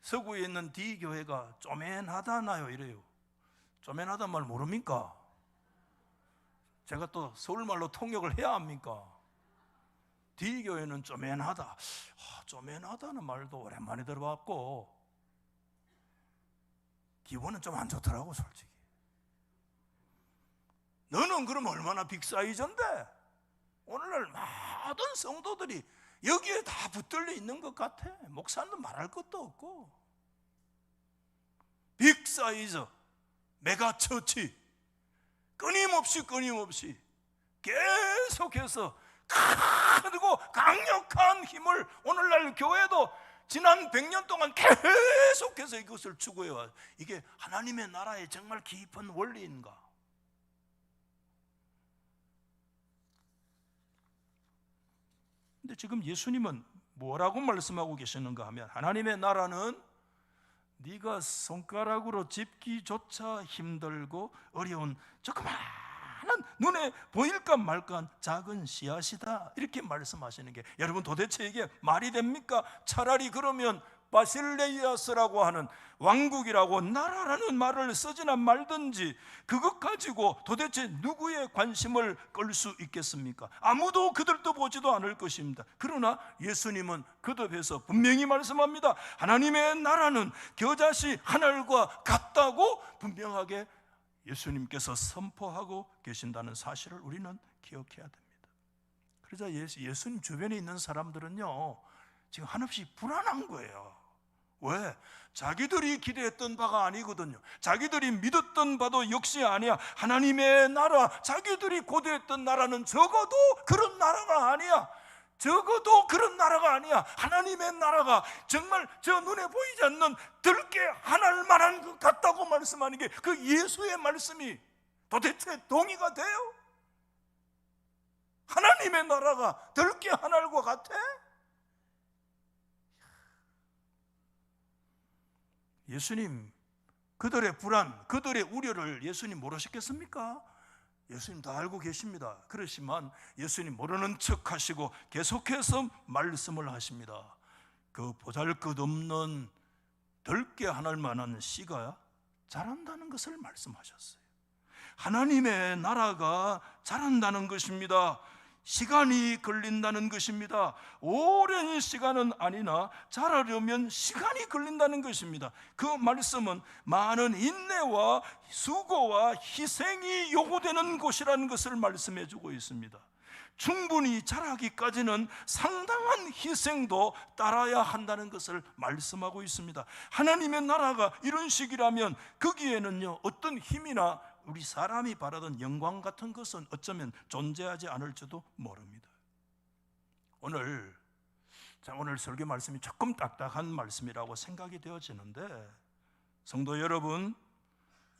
서구에 있는 D교회가 쪼맨하다나요 이래요. 쪼맨하단 말 모릅니까? 제가 또 서울말로 통역을 해야 합니까? D교회는 쪼맨하다. 쪼맨하다는 말도 오랜만에 들어봤고 기분은 좀 안 좋더라고 솔직히. 너는 그럼 얼마나 빅사이즈인데 오늘날 많은 성도들이 여기에 다 붙들려 있는 것 같아. 목사는 말할 것도 없고 빅사이즈 메가처치 끊임없이 계속해서 크고 강력한 힘을 오늘날 교회도 지난 100년 동안 계속해서 이것을 추구해와. 이게 하나님의 나라의 정말 깊은 원리인가? 근데 지금 예수님은 뭐라고 말씀하고 계시는가 하면 하나님의 나라는 네가 손가락으로 짚기조차 힘들고 어려운 조그마한 눈에 보일까 말까 작은 씨앗이다 이렇게 말씀하시는 게 여러분 도대체 이게 말이 됩니까? 차라리 그러면 바실레이아스라고 하는 왕국이라고 나라라는 말을 쓰지나 말든지 그것 가지고 도대체 누구의 관심을 끌 수 있겠습니까? 아무도 그들도 보지도 않을 것입니다. 그러나 예수님은 거듭해서 분명히 말씀합니다. 하나님의 나라는 겨자씨 하늘과 같다고 분명하게 예수님께서 선포하고 계신다는 사실을 우리는 기억해야 됩니다. 그러자 예수님 주변에 있는 사람들은요, 지금 한없이 불안한 거예요. 왜? 자기들이 기대했던 바가 아니거든요. 자기들이 믿었던 바도 역시 아니야. 하나님의 나라, 자기들이 고대했던 나라는 적어도 그런 나라가 아니야. 적어도 그런 나라가 아니야. 하나님의 나라가 정말 저 눈에 보이지 않는 들깨 하나를 말하는 것 같다고 말씀하는 게 그 예수의 말씀이 도대체 동의가 돼요? 하나님의 나라가 들깨 하나과 같아? 예수님, 그들의 불안, 그들의 우려를 예수님 모르셨겠습니까? 예수님 다 알고 계십니다. 그렇지만 예수님 모르는 척 하시고 계속해서 말씀을 하십니다. 그 보잘것없는 들깨 하늘만한 씨가 자란다는 것을 말씀하셨어요. 하나님의 나라가 자란다는 것입니다. 시간이 걸린다는 것입니다. 오랜 시간은 아니나 자라려면 시간이 걸린다는 것입니다. 그 말씀은 많은 인내와 수고와 희생이 요구되는 곳이라는 것을 말씀해 주고 있습니다. 충분히 자라기까지는 상당한 희생도 따라야 한다는 것을 말씀하고 있습니다. 하나님의 나라가 이런 식이라면 거기에는요, 어떤 힘이나 우리 사람이 바라던 영광 같은 것은 어쩌면 존재하지 않을지도 모릅니다. 오늘 설교 말씀이 조금 딱딱한 말씀이라고 생각이 되어지는데, 성도 여러분,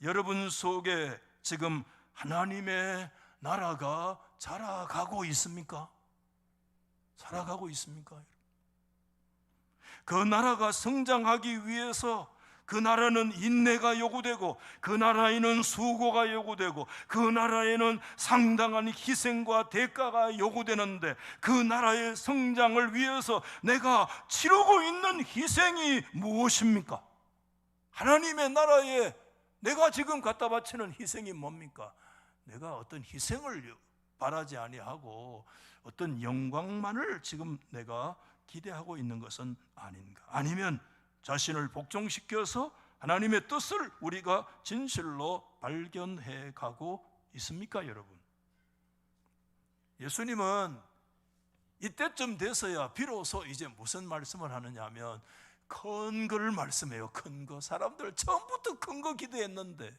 여러분 속에 지금 하나님의 나라가 자라가고 있습니까? 자라가고 있습니까? 그 나라가 성장하기 위해서 그 나라는 인내가 요구되고, 그 나라에는 수고가 요구되고, 그 나라에는 상당한 희생과 대가가 요구되는데, 그 나라의 성장을 위해서 내가 치르고 있는 희생이 무엇입니까? 하나님의 나라에 내가 지금 갖다 바치는 희생이 뭡니까? 내가 어떤 희생을 바라지 아니하고 어떤 영광만을 지금 내가 기대하고 있는 것은 아닌가? 아니면 자신을 복종시켜서 하나님의 뜻을 우리가 진실로 발견해 가고 있습니까, 여러분? 예수님은 이때쯤 돼서야 비로소 이제 무슨 말씀을 하느냐 하면 큰 거를 말씀해요. 큰 거. 사람들 처음부터 큰 거 기대했는데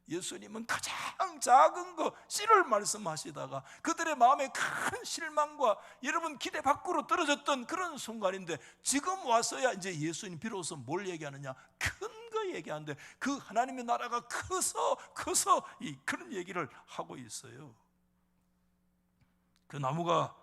예수님은 가장 작은 거 씨를 말씀하시다가 그들의 마음에 큰 실망과 여러분 기대 밖으로 떨어졌던 그런 순간인데, 지금 와서야 이제 예수님 비로소 뭘 얘기하느냐? 큰 거 얘기하는데, 그 하나님의 나라가 커서 그런 얘기를 하고 있어요. 그 나무가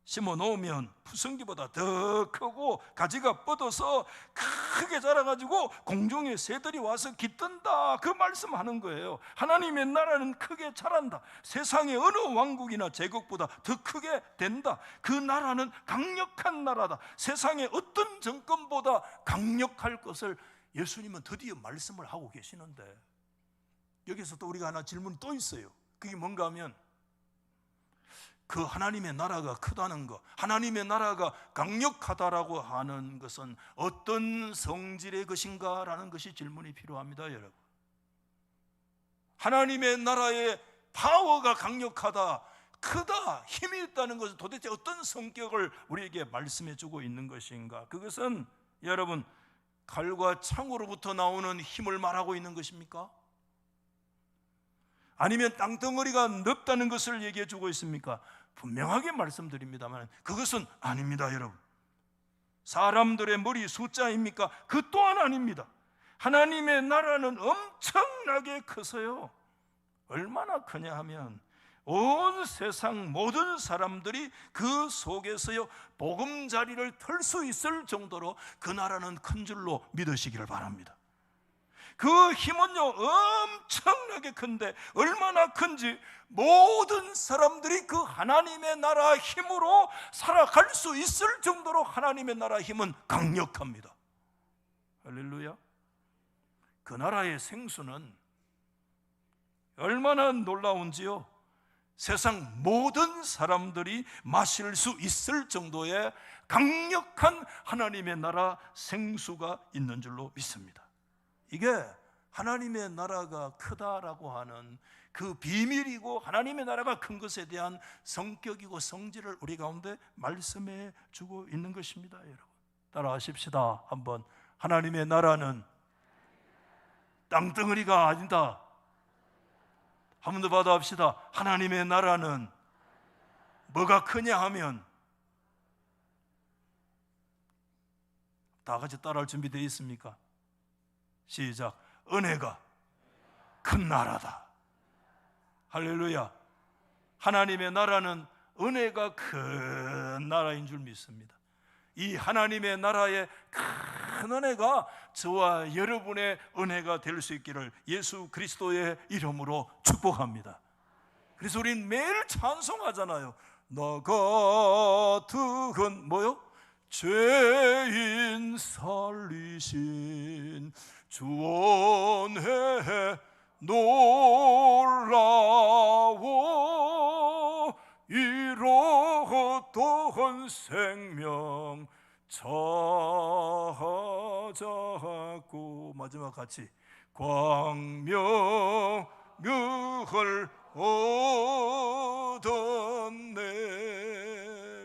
심어 놓으면 푸성기보다 더 크고 가지가 뻗어서 크게 자라가지고 공중의 새들이 와서 깃든다, 그 말씀하는 거예요. 하나님의 나라는 크게 자란다. 세상의 어느 왕국이나 제국보다 더 크게 된다. 그 나라는 강력한 나라다. 세상의 어떤 정권보다 강력할 것을 예수님은 드디어 말씀을 하고 계시는데, 여기서 또 우리가 하나 질문이 또 있어요. 그게 뭔가 하면, 그 하나님의 나라가 크다는 것, 하나님의 나라가 강력하다라고 하는 것은 어떤 성질의 것인가 라는 것이 질문이 필요합니다, 여러분. 하나님의 나라의 파워가 강력하다, 크다, 힘이 있다는 것은 도대체 어떤 성격을 우리에게 말씀해 주고 있는 것인가? 그것은 여러분, 칼과 창으로부터 나오는 힘을 말하고 있는 것입니까? 아니면 땅덩어리가 넓다는 것을 얘기해 주고 있습니까? 분명하게 말씀드립니다만 그것은 아닙니다, 여러분. 사람들의 머리 숫자입니까? 그 또한 아닙니다. 하나님의 나라는 엄청나게 커서요, 얼마나 크냐 하면 온 세상 모든 사람들이 그 속에서요 보금자리를 털 수 있을 정도로 그 나라는 큰 줄로 믿으시기를 바랍니다. 그 힘은요 엄청나게 큰데, 얼마나 큰지 모든 사람들이 그 하나님의 나라 힘으로 살아갈 수 있을 정도로 하나님의 나라 힘은 강력합니다. 할렐루야. 그 나라의 생수는 얼마나 놀라운지요. 세상 모든 사람들이 마실 수 있을 정도의 강력한 하나님의 나라 생수가 있는 줄로 믿습니다. 이게 하나님의 나라가 크다라고 하는 그 비밀이고 하나님의 나라가 큰 것에 대한 성격이고 성질을 우리 가운데 말씀해 주고 있는 것입니다. 여러분 따라하십시다. 한번. 하나님의 나라는 땅덩어리가 아니다. 한 번 더 받아봅시다. 하나님의 나라는 뭐가 크냐 하면, 다 같이 따라할 준비되어 있습니까? 시작. 은혜가 큰 나라다. 할렐루야. 하나님의 나라는 은혜가 큰 나라인 줄 믿습니다. 이 하나님의 나라의 큰 은혜가 저와 여러분의 은혜가 될 수 있기를 예수 그리스도의 이름으로 축복합니다. 그래서 우린 매일 찬송하잖아요. 나 같은 뭐요? 죄인 살리신 주 은혜 놀라워 이로던 생명 찾았고, 마지막 같이 광명을 얻었네.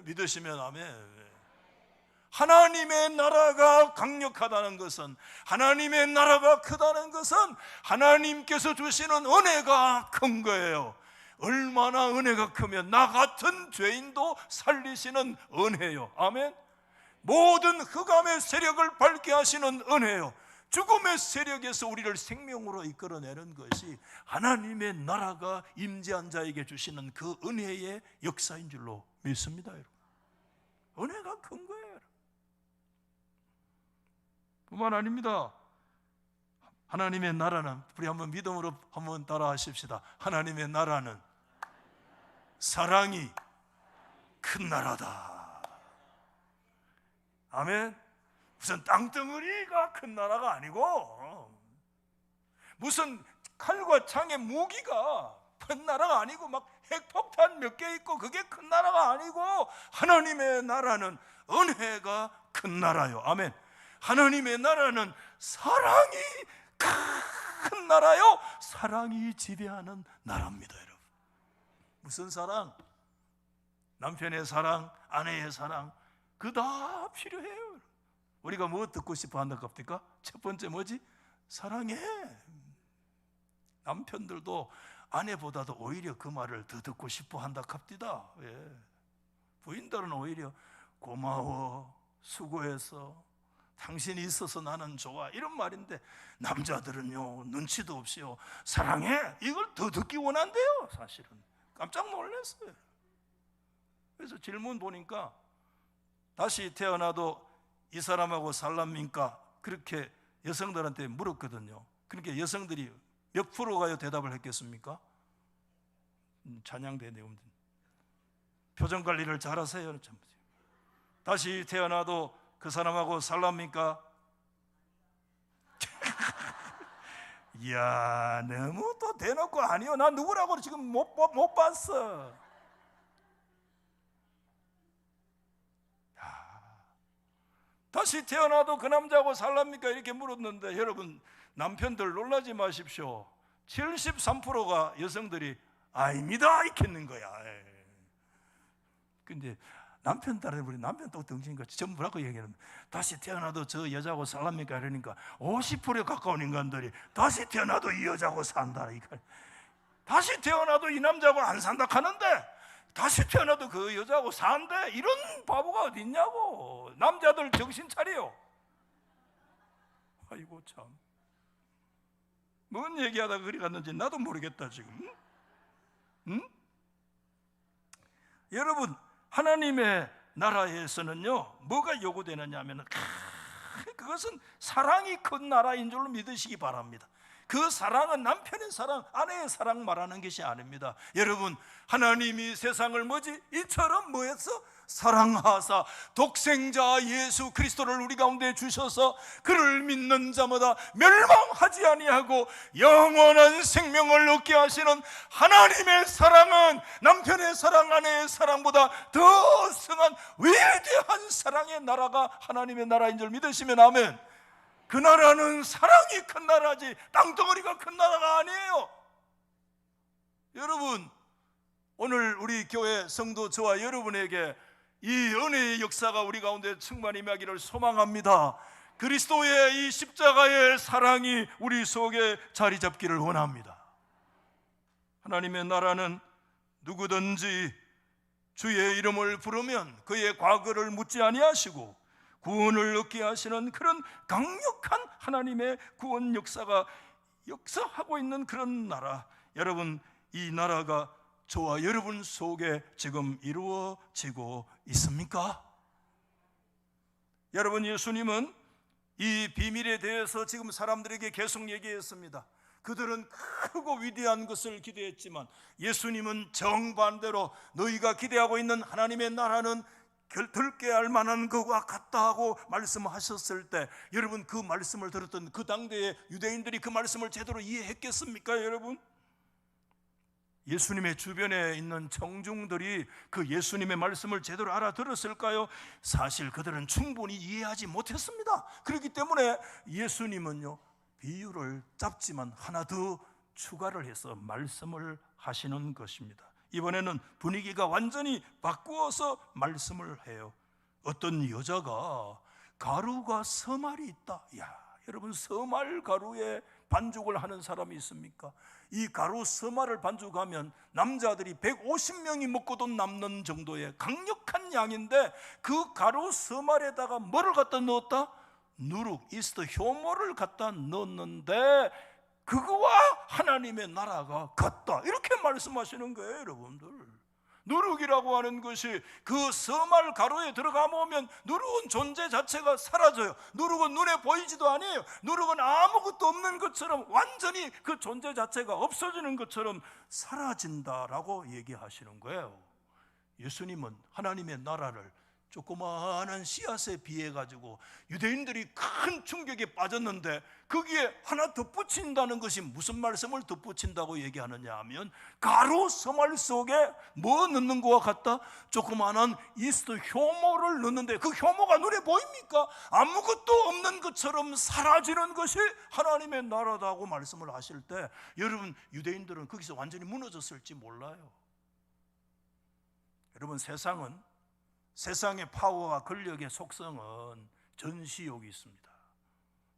믿으시면 아멘. 하나님의 나라가 강력하다는 것은, 하나님의 나라가 크다는 것은 하나님께서 주시는 은혜가 큰 거예요. 얼마나 은혜가 크면 나 같은 죄인도 살리시는 은혜요. 아멘. 모든 흑암의 세력을 밝게 하시는 은혜요. 죽음의 세력에서 우리를 생명으로 이끌어내는 것이 하나님의 나라가 임재한 자에게 주시는 그 은혜의 역사인 줄로 믿습니다. 여러분 은혜가 큰 거예요. 뿐만 아닙니다. 하나님의 나라는, 우리 한번 믿음으로 한번 따라 하십시다. 하나님의 나라는 사랑이 큰 나라다. 아멘. 무슨 땅덩어리가 큰 나라가 아니고, 무슨 칼과 창의 무기가 큰 나라가 아니고, 막 핵폭탄 몇 개 있고 그게 큰 나라가 아니고, 하나님의 나라는 은혜가 큰 나라요. 아멘. 하나님의 나라는 사랑이 큰 나라요. 사랑이 지배하는 나라입니다. 여러분 무슨 사랑? 남편의 사랑, 아내의 사랑, 그 다 필요해요. 우리가 뭐 듣고 싶어 한다 겁니까? 첫 번째 뭐지? 사랑해. 남편들도 아내보다도 오히려 그 말을 더 듣고 싶어 한다 갑디다. 예. 부인들은 오히려 고마워, 수고해서, 당신이 있어서 나는 좋아, 이런 말인데, 남자들은요 눈치도 없이요 사랑해, 이걸 더 듣기 원한대요. 사실은 깜짝 놀랐어요. 그래서 질문 보니까 다시 태어나도 이 사람하고 살랍니까? 그렇게 여성들한테 물었거든요. 그러니까 여성들이 몇 프로가요 대답을 했겠습니까? 찬양대 내용들 표정 관리를 잘하세요. 다시 태어나도 그 사람하고 살랍니까? 이야, 너무 또 대놓고 아니요, 나 누구라고 지금 못 봤어. 다시 태어나도 그 남자하고 살랍니까? 이렇게 물었는데, 여러분 남편들 놀라지 마십시오. 73%가 여성들이 아닙니다 이렇게 했는 거야. 근데 남편들은, 우리 남편 또 덩신같이 전부 뭐라고 얘기하는, 다시 태어나도 저 여자하고 살랍니까? 이러니까 50%에 가까운 인간들이 다시 태어나도 이 여자하고 산다. 다시 태어나도 이 남자하고 안 산다 하는데, 다시 태어나도 그 여자하고 산대. 이런 바보가 어디 있냐고. 남자들 정신 차려요. 아이고 참, 뭔 얘기하다가 그리 갔는지 나도 모르겠다 지금. 응? 여러분 하나님의 나라에서는요 뭐가 요구되느냐 하면, 그것은 사랑이 큰 나라인 줄로 믿으시기 바랍니다. 그 사랑은 남편의 사랑, 아내의 사랑 말하는 것이 아닙니다. 여러분 하나님이 세상을 뭐지? 이처럼 뭐했어? 사랑하사 독생자 예수 그리스도를 우리 가운데 주셔서 그를 믿는 자마다 멸망하지 아니하고 영원한 생명을 얻게 하시는 하나님의 사랑은 남편의 사랑, 아내의 사랑보다 더 승한 위대한 사랑의 나라가 하나님의 나라인 줄 믿으시면 아멘. 그 나라는 사랑이 큰 나라지 땅덩어리가 큰 나라가 아니에요. 여러분, 오늘 우리 교회 성도 저와 여러분에게 이 은혜의 역사가 우리 가운데 충만히 임하기를 소망합니다. 그리스도의 이 십자가의 사랑이 우리 속에 자리 잡기를 원합니다. 하나님의 나라는 누구든지 주의 이름을 부르면 그의 과거를 묻지 아니하시고 구원을 얻게 하시는 그런 강력한 하나님의 구원 역사가 역사하고 있는 그런 나라, 여러분, 이 나라가 저와 여러분 속에 지금 이루어지고 있습니까? 여러분, 예수님은 이 비밀에 대해서 지금 사람들에게 계속 얘기했습니다. 그들은 크고 위대한 것을 기대했지만 예수님은 정반대로 너희가 기대하고 있는 하나님의 나라는 들게 할 만한 것과 같다 하고 말씀하셨을 때, 여러분, 그 말씀을 들었던 그 당대의 유대인들이 그 말씀을 제대로 이해했겠습니까? 여러분, 예수님의 주변에 있는 청중들이 그 예수님의 말씀을 제대로 알아들었을까요? 사실 그들은 충분히 이해하지 못했습니다. 그렇기 때문에 예수님은요, 비유를 짧지만 하나 더 추가를 해서 말씀을 하시는 것입니다. 이번에는 분위기가 완전히 바꾸어서 말씀을 해요. 어떤 여자가 가루가 서말이 있다. 여러분, 서말 가루에 반죽을 하는 사람이 있습니까? 이 가루 서말을 반죽하면 남자들이 150명이 먹고도 남는 정도의 강력한 양인데, 그 가루 서말에다가 뭐를 갖다 넣었다? 누룩, 이스트, 효모를 갖다 넣었는데 그거와 하나님의 나라가 같다, 이렇게 말씀하시는 거예요. 여러분들, 누룩이라고 하는 것이 그 서말 가루에 들어가 보면 누룩은 존재 자체가 사라져요. 누룩은 눈에 보이지도 아니에요. 누룩은 아무것도 없는 것처럼, 완전히 그 존재 자체가 없어지는 것처럼 사라진다라고 얘기하시는 거예요. 예수님은 하나님의 나라를 조그마한 씨앗에 비해 가지고 유대인들이 큰 충격에 빠졌는데 거기에 하나 덧붙인다는 것이 무슨 말씀을 덧붙인다고 얘기하느냐 하면, 가루 서말 속에 뭐 넣는 것과 같다? 조그마한 이스트, 효모를 넣는데 그 효모가 눈에 보입니까? 아무것도 없는 것처럼 사라지는 것이 하나님의 나라다고 말씀을 하실 때, 여러분, 유대인들은 거기서 완전히 무너졌을지 몰라요. 여러분, 세상의 파워와 권력의 속성은 전시욕이 있습니다.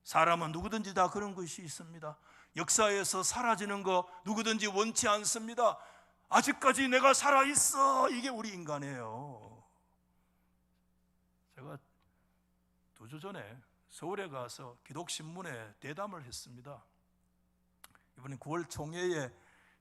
사람은 누구든지 다 그런 것이 있습니다. 역사에서 사라지는 거 누구든지 원치 않습니다. 아직까지 내가 살아있어, 이게 우리 인간이에요. 제가 2주 전에 서울에 가서 기독신문에 대담을 했습니다. 이번에 9월 총회에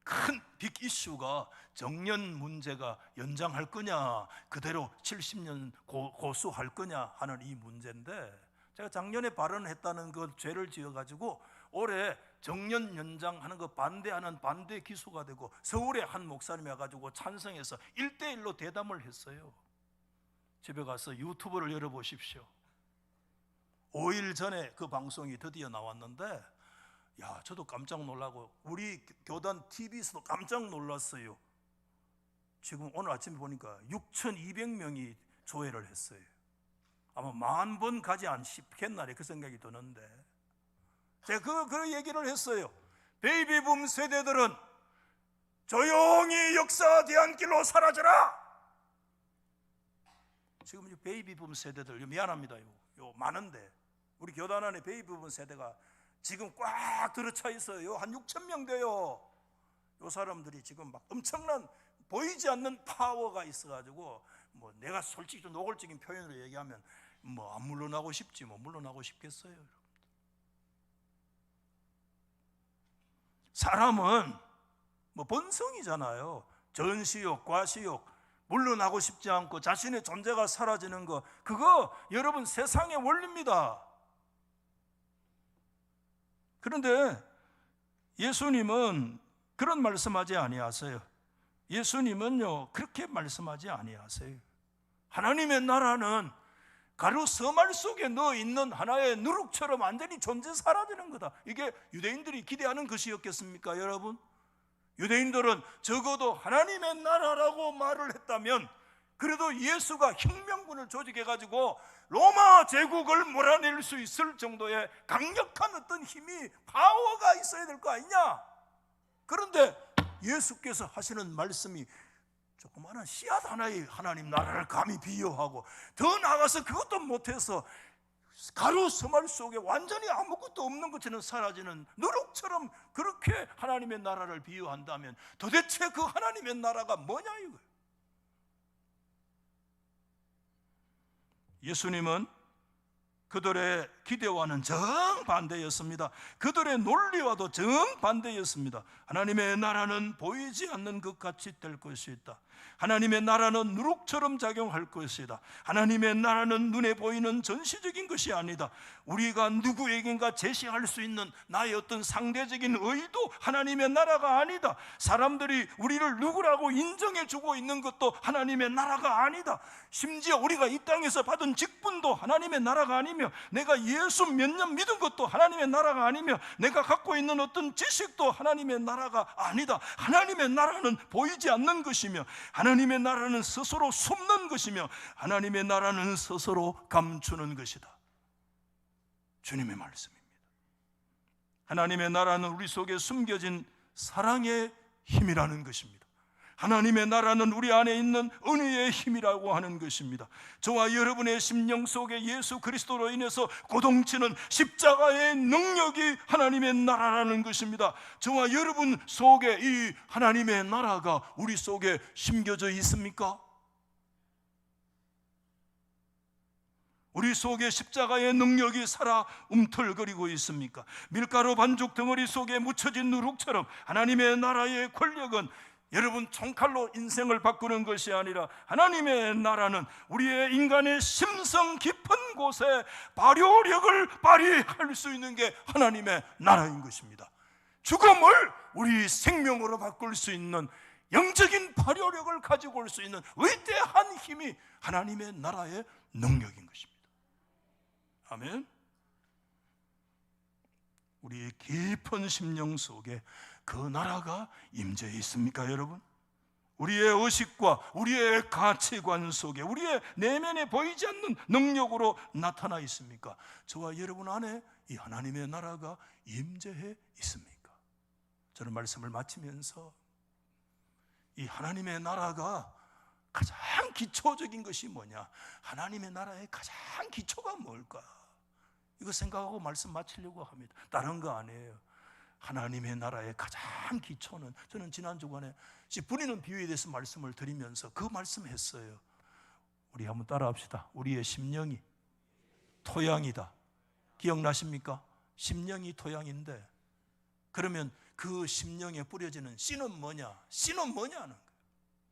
큰 빅 이슈가 정년 문제가 연장할 거냐, 그대로 70년 고수할 거냐 하는 이 문제인데, 제가 작년에 발언했다는 그 죄를 지어가지고 올해 정년 연장하는 거 반대하는 반대 기수가 되고, 서울에 한 목사님이 와가지고 찬성해서 1대1로 대담을 했어요. 집에 가서 유튜브를 열어보십시오. 5일 전에 그 방송이 드디어 나왔는데, 저도 깜짝 놀라고 우리 교단 TV에서도 깜짝 놀랐어요. 지금 오늘 아침에 보니까 6,200명이 조회를 했어요. 아마 10,000번 가지 않겠나, 그 생각이 드는데, 제가 그 얘기를 했어요. 베이비붐 세대들은 조용히 역사 뒤안길로 사라져라. 지금 베이비붐 세대들, 미안합니다, 요 많은데 우리 교단 안에 베이비붐 세대가 지금 꽉 들어차 있어요. 한 6,000명 돼요. 요 사람들이 지금 막 엄청난 보이지 않는 파워가 있어가지고, 뭐 내가 솔직히 좀 노골적인 표현으로 얘기하면 뭐 안 물러나고 싶지, 뭐 물러나고 싶겠어요. 사람은 뭐 본성이잖아요. 전시욕, 과시욕, 물러나고 싶지 않고 자신의 존재가 사라지는 거, 그거 여러분 세상의 원리입니다. 그런데 예수님은 그런 말씀하지 아니하세요. 예수님은요, 그렇게 말씀하지 아니하세요. 하나님의 나라는 가루 서말 속에 넣어 있는 하나의 누룩처럼 완전히 존재 사라지는 거다. 이게 유대인들이 기대하는 것이었겠습니까, 여러분? 유대인들은 적어도 하나님의 나라라고 말을 했다면 그래도 예수가 혁명군을 조직해가지고 로마 제국을 몰아낼 수 있을 정도의 강력한 어떤 힘이, 파워가 있어야 될 거 아니냐? 그런데 예수께서 하시는 말씀이 조그마한 씨앗 하나의 하나님 나라를 감히 비유하고, 더 나아가서 그것도 못해서 가루 서말 속에 완전히 아무것도 없는 것처럼 사라지는 누룩처럼 그렇게 하나님의 나라를 비유한다면 도대체 그 하나님의 나라가 뭐냐 이거예요. 예수님은 그들의 기대와는 정반대였습니다. 그들의 논리와도 정반대였습니다. 하나님의 나라는 보이지 않는 것 같이 될 것이다. 하나님의 나라는 누룩처럼 작용할 것이다. 하나님의 나라는 눈에 보이는 전시적인 것이 아니다. 우리가 누구에겐가 제시할 수 있는 나의 어떤 상대적인 의도 하나님의 나라가 아니다. 사람들이 우리를 누구라고 인정해주고 있는 것도 하나님의 나라가 아니다. 심지어 우리가 이 땅에서 받은 직분도 하나님의 나라가 아니며, 내가 예수 몇 년 믿은 것도 하나님의 나라가 아니며, 내가 갖고 있는 어떤 지식도 하나님의 나라가 아니다. 하나님의 나라는 보이지 않는 것이며, 하나님의 나라는 스스로 숨는 것이며, 하나님의 나라는 스스로 감추는 것이다. 주님의 말씀입니다. 하나님의 나라는 우리 속에 숨겨진 사랑의 힘이라는 것입니다. 하나님의 나라는 우리 안에 있는 은혜의 힘이라고 하는 것입니다. 저와 여러분의 심령 속에 예수 그리스도로 인해서 고동치는 십자가의 능력이 하나님의 나라라는 것입니다. 저와 여러분 속에 이 하나님의 나라가 우리 속에 심겨져 있습니까? 우리 속에 십자가의 능력이 살아 움틀거리고 있습니까? 밀가루 반죽 덩어리 속에 묻혀진 누룩처럼 하나님의 나라의 권력은 여러분 총칼로 인생을 바꾸는 것이 아니라, 하나님의 나라는 우리의 인간의 심성 깊은 곳에 발효력을 발휘할 수 있는 게 하나님의 나라인 것입니다. 죽음을 우리 생명으로 바꿀 수 있는 영적인 발효력을 가지고 올 수 있는 위대한 힘이 하나님의 나라의 능력인 것입니다. 아멘. 우리의 깊은 심령 속에 그 나라가 임재해 있습니까, 여러분? 우리의 의식과 우리의 가치관 속에, 우리의 내면에 보이지 않는 능력으로 나타나 있습니까? 저와 여러분 안에 이 하나님의 나라가 임재해 있습니까? 저는 말씀을 마치면서 이 하나님의 나라가 가장 기초적인 것이 뭐냐? 하나님의 나라의 가장 기초가 뭘까? 이거 생각하고 말씀 마치려고 합니다. 다른 거 아니에요. 하나님의 나라의 가장 기초는, 저는 지난 주간에 씨 뿌리는 비유에 대해서 말씀을 드리면서 그 말씀했어요. 우리 한번 따라합시다. 우리의 심령이 토양이다. 기억나십니까? 심령이 토양인데, 그러면 그 심령에 뿌려지는 씨는 뭐냐? 씨는 뭐냐는 거예요.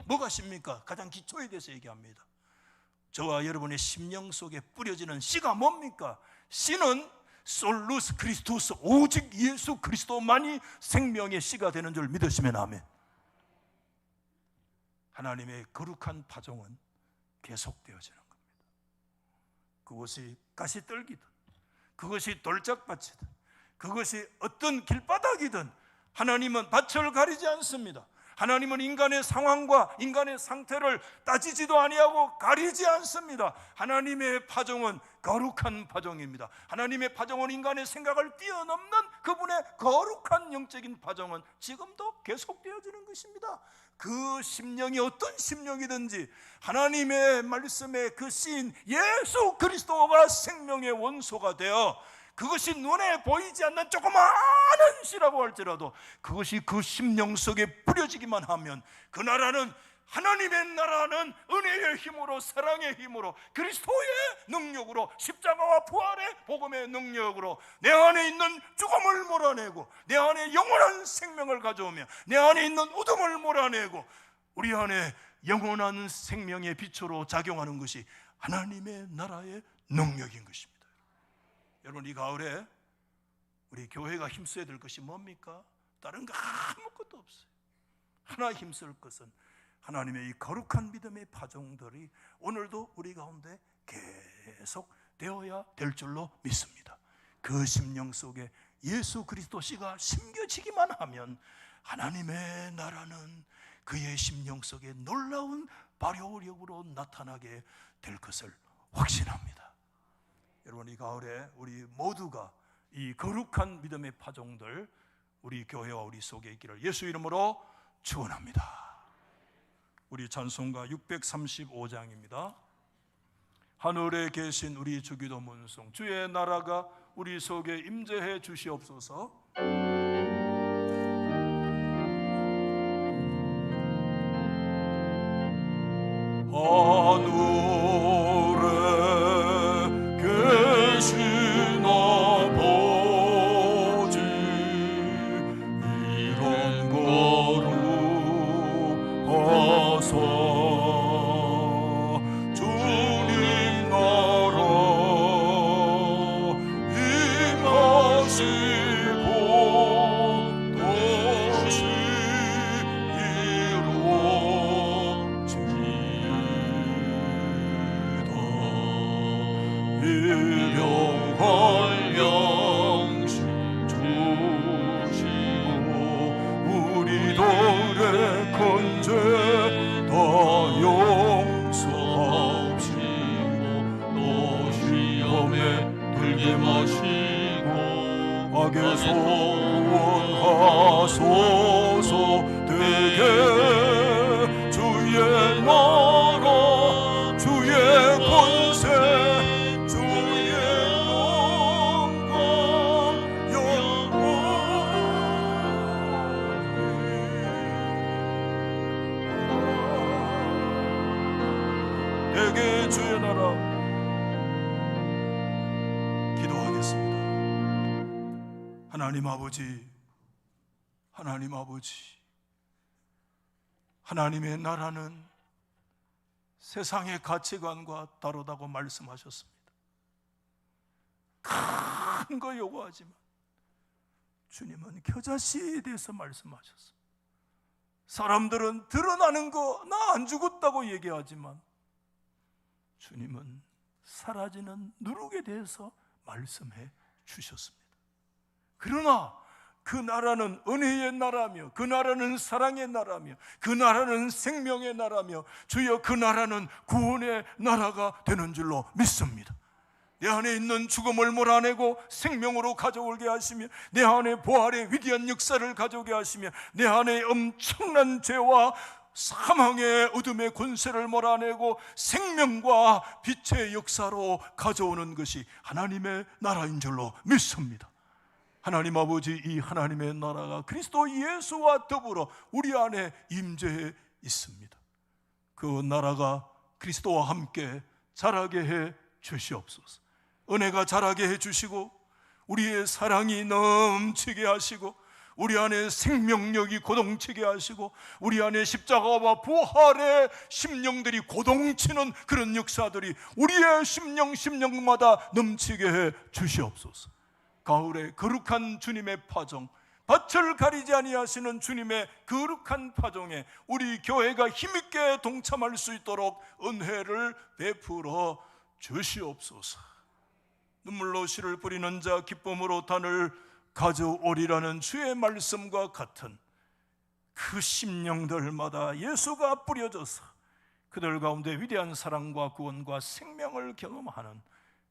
뭐가 씨입니까? 가장 기초에 대해서 얘기합니다. 저와 여러분의 심령 속에 뿌려지는 씨가 뭡니까? 씨는 솔루스 크리스토스, 오직 예수 그리스도만이 생명의 씨가 되는 줄 믿으시면 아멘. 하나님의 거룩한 파종은 계속되어지는 겁니다. 그것이 가시떨기든, 그것이 돌짝밭이든, 그것이 어떤 길바닥이든 하나님은 밭을 가리지 않습니다. 하나님은 인간의 상황과 인간의 상태를 따지지도 아니하고 가리지 않습니다. 하나님의 파종은 거룩한 파종입니다. 하나님의 파종은 인간의 생각을 뛰어넘는 그분의 거룩한 영적인 파종은 지금도 계속되어지는 것입니다. 그 심령이 어떤 심령이든지 하나님의 말씀에 그 씨인 예수 그리스도가 생명의 원소가 되어, 그것이 눈에 보이지 않는 조그마한 씨라고 할지라도 그것이 그 심령 속에 뿌려지기만 하면, 그 나라는, 하나님의 나라는 은혜의 힘으로, 사랑의 힘으로, 그리스도의 능력으로, 십자가와 부활의 복음의 능력으로 내 안에 있는 죽음을 몰아내고, 내 안에 영원한 생명을 가져오며, 내 안에 있는 어둠을 몰아내고 우리 안에 영원한 생명의 빛으로 작용하는 것이 하나님의 나라의 능력인 것입니다. 여러분, 이 가을에 우리 교회가 힘써야 될 것이 뭡니까? 다른 거 아무것도 없어요. 하나 힘쓸 것은 하나님의 이 거룩한 믿음의 파종들이 오늘도 우리 가운데 계속 되어야 될 줄로 믿습니다. 그 심령 속에 예수 그리스도 씨가 심겨지기만 하면 하나님의 나라는 그의 심령 속에 놀라운 발효력으로 나타나게 될 것을 확신합니다. 여러분, 이 가을에 우리 모두가 이 거룩한 믿음의 파종들 우리 교회와 우리 속에 있기를 예수 이름으로 축원합니다. 우리 찬송가 635장입니다. 하늘에 계신 우리 주기도 문송, 주의 나라가 우리 속에 임재해 주시옵소서. 하늘에 계신 아버지, 이런 거룩하사 주님 나라 임하시고 도시 일용할 양식 주시고 우리들의 큰 죄 다 용서하시고 또 시험에 들게 마시고 악에서 구원하소서. 되게 주의 나라 주의 권세 주의 영광 영원히 되게 주의 나라. 기도하겠습니다. 하나님 아버지, 하나님 아버지, 하나님의 나라는 세상의 가치관과 다르다고 말씀하셨습니다. 큰 거 요구하지만 주님은 겨자씨에 대해서 말씀하셨습니다. 사람들은 드러나는 거 나 안 죽었다고 얘기하지만 주님은 사라지는 누룩에 대해서 말씀해 주셨습니다. 그러나 그 나라는 은혜의 나라며 그 나라는 사랑의 나라며 그 나라는 생명의 나라며 주여 그 나라는 구원의 나라가 되는 줄로 믿습니다. 내 안에 있는 죽음을 몰아내고 생명으로 가져오게 하시며 내 안에 부활의 위대한 역사를 가져오게 하시며 내 안에 엄청난 죄와 사망의 어둠의 권세를 몰아내고 생명과 빛의 역사로 가져오는 것이 하나님의 나라인 줄로 믿습니다. 하나님 아버지, 이 하나님의 나라가 그리스도 예수와 더불어 우리 안에 임재해 있습니다. 그 나라가 그리스도와 함께 자라게 해 주시옵소서. 은혜가 자라게 해 주시고 우리의 사랑이 넘치게 하시고 우리 안에 생명력이 고동치게 하시고 우리 안에 십자가와 부활의 심령들이 고동치는 그런 역사들이 우리의 심령마다 넘치게 해 주시옵소서. 가을에 거룩한 주님의 파종, 밭을 가리지 아니하시는 주님의 거룩한 파종에 우리 교회가 힘있게 동참할 수 있도록 은혜를 베풀어 주시옵소서. 눈물로 씨를 뿌리는 자 기쁨으로 단을 가져오리라는 주의 말씀과 같은 그 심령들마다 예수가 뿌려져서 그들 가운데 위대한 사랑과 구원과 생명을 경험하는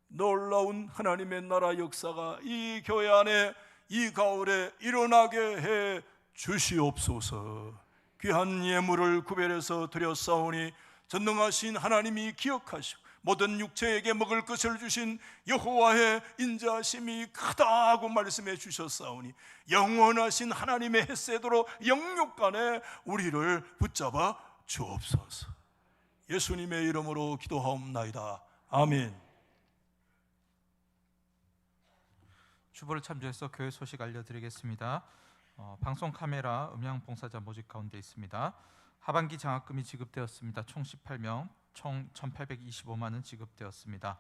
놀라운 하나님의 나라 역사가 이 교회 안에 이 가을에 일어나게 해 주시옵소서. 귀한 예물을 구별해서 드렸사오니 전능하신 하나님이 기억하시고 모든 육체에게 먹을 것을 주신 여호와의 인자하심이 크다고 말씀해 주셨사오니 영원하신 하나님의 햇새도로 영육간에 우리를 붙잡아 주옵소서. 예수님의 이름으로 기도하옵나이다. 아멘. 주보를 참조해서 교회 소식 알려드리겠습니다. 방송 카메라 음향 봉사자 모집 가운데 있습니다. 하반기 장학금이 지급되었습니다. 총 18명, 총 1,825만 원 지급되었습니다.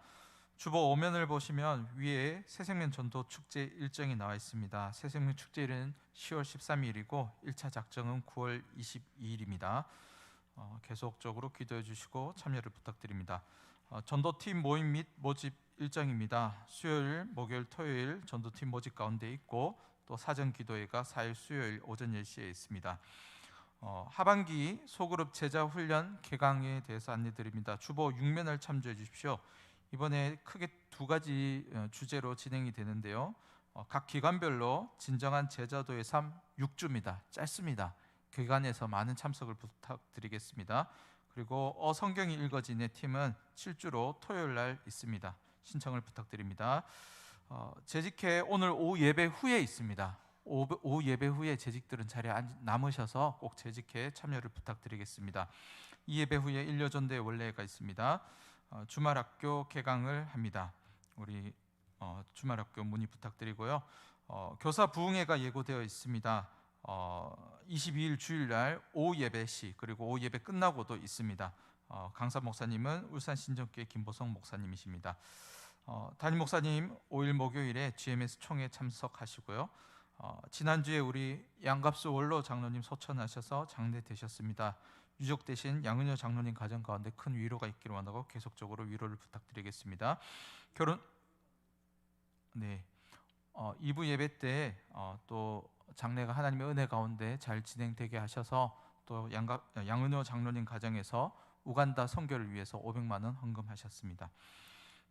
주보 5면을 보시면 위에 새생명 전도 축제 일정이 나와 있습니다. 새생명 축제일은 10월 13일이고 1차 작정은 9월 22일입니다. 계속적으로 기도해 주시고 참여를 부탁드립니다. 전도팀 모임 및 모집 일정입니다. 수요일, 목요일, 토요일 전도팀 모집 가운데 있고 또 사전 기도회가 4일 수요일 오전 10시에 있습니다. 하반기 소그룹 제자 훈련 개강에 대해서 안내드립니다. 주보 6면을 참조해 주십시오. 이번에 크게 두 가지 주제로 진행이 되는데요. 각 기관별로 진정한 제자도의 삶 6주입니다. 짧습니다. 기관에서 많은 참석을 부탁드리겠습니다. 그리고 성경이 읽어지는 팀은 7주로 토요일 날 있습니다. 신청을 부탁드립니다. 재직회 오늘 오후 예배 후에 있습니다. 오후 예배 후에 재직들은 자리에 남으셔서 꼭 재직회 참여를 부탁드리겠습니다. 이 예배 후에 일요전대 원례가 있습니다. 주말학교 개강을 합니다. 우리 주말학교 문의 부탁드리고요. 교사 부흥회가 예고되어 있습니다. 22일 주일날 오후 예배 시 그리고 오후 예배 끝나고도 있습니다. 강사 목사님은 울산 신정교회 김보성 목사님이십니다. 담임 목사님 5일 목요일에 GMS 총회 참석하시고요. 지난주에 우리 양갑수 원로 장로님 소천하셔서 장례되셨습니다. 유족 대신 양은효 장로님 가정 가운데 큰 위로가 있기를 원하고 계속적으로 위로를 부탁드리겠습니다. 2부 예배 때 또 장례가 하나님의 은혜 가운데 잘 진행되게 하셔서 또 양은효 장로님 가정에서 우간다 선교를 위해서 500만 원 헌금하셨습니다.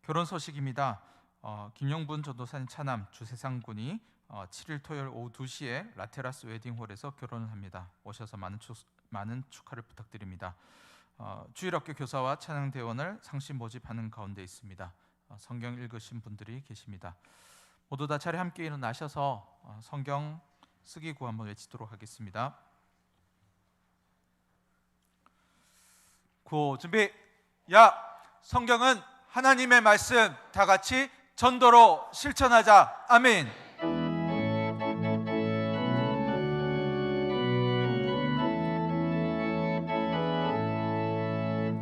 결혼 소식입니다. 김용분 전도사님 차남 주세상 군이 7일 토요일 오후 2시에 라테라스 웨딩홀에서 결혼을 합니다. 오셔서 많은 축하를 부탁드립니다. 주일학교 교사와 찬양대원을 상시 모집하는 가운데 있습니다. 성경 읽으신 분들이 계십니다. 모두 다 자리 함께 일어나셔서 성경 쓰기 구 한번 외치도록 하겠습니다. 구호 준비. 야! 성경은 하나님의 말씀, 다 같이 전도로 실천하자. 아멘.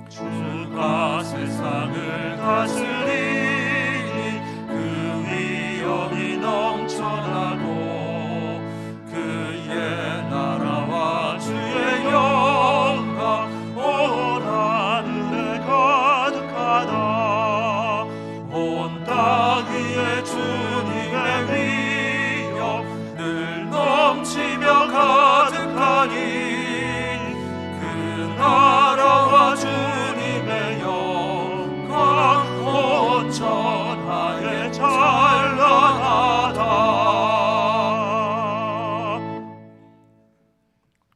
주가 세상을 다스리니 그 위엄이 넘쳐나고 그의 나라와 주의 영광 온 하늘에 가득하다. 온 땅 위에 주님의 위엄 늘 넘치며 가득하니 그 나라와 주님의 영광 온 천하에 찬란하다.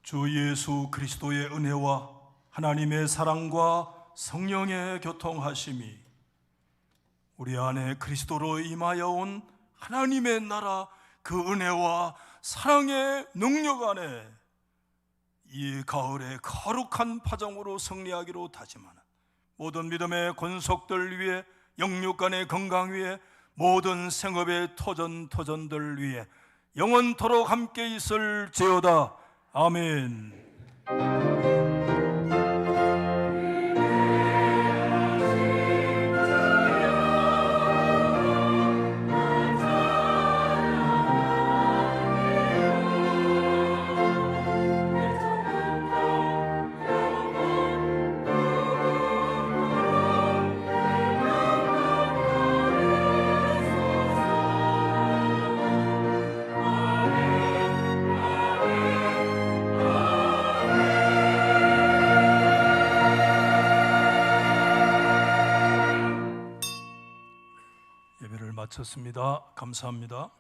주 예수 그리스도의 은혜와 하나님의 사랑과 성령의 교통하심이 우리 안에 그리스도로 임하여 온 하나님의 나라 그 은혜와 사랑의 능력 안에 이 가을의 거룩한 파정으로 승리하기로 다짐하는 모든 믿음의 권속들 위해 영육간의 건강 위해 모든 생업의 터전들 위해 영원토록 함께 있을지어다. 아멘. 예배를 마쳤습니다. 감사합니다.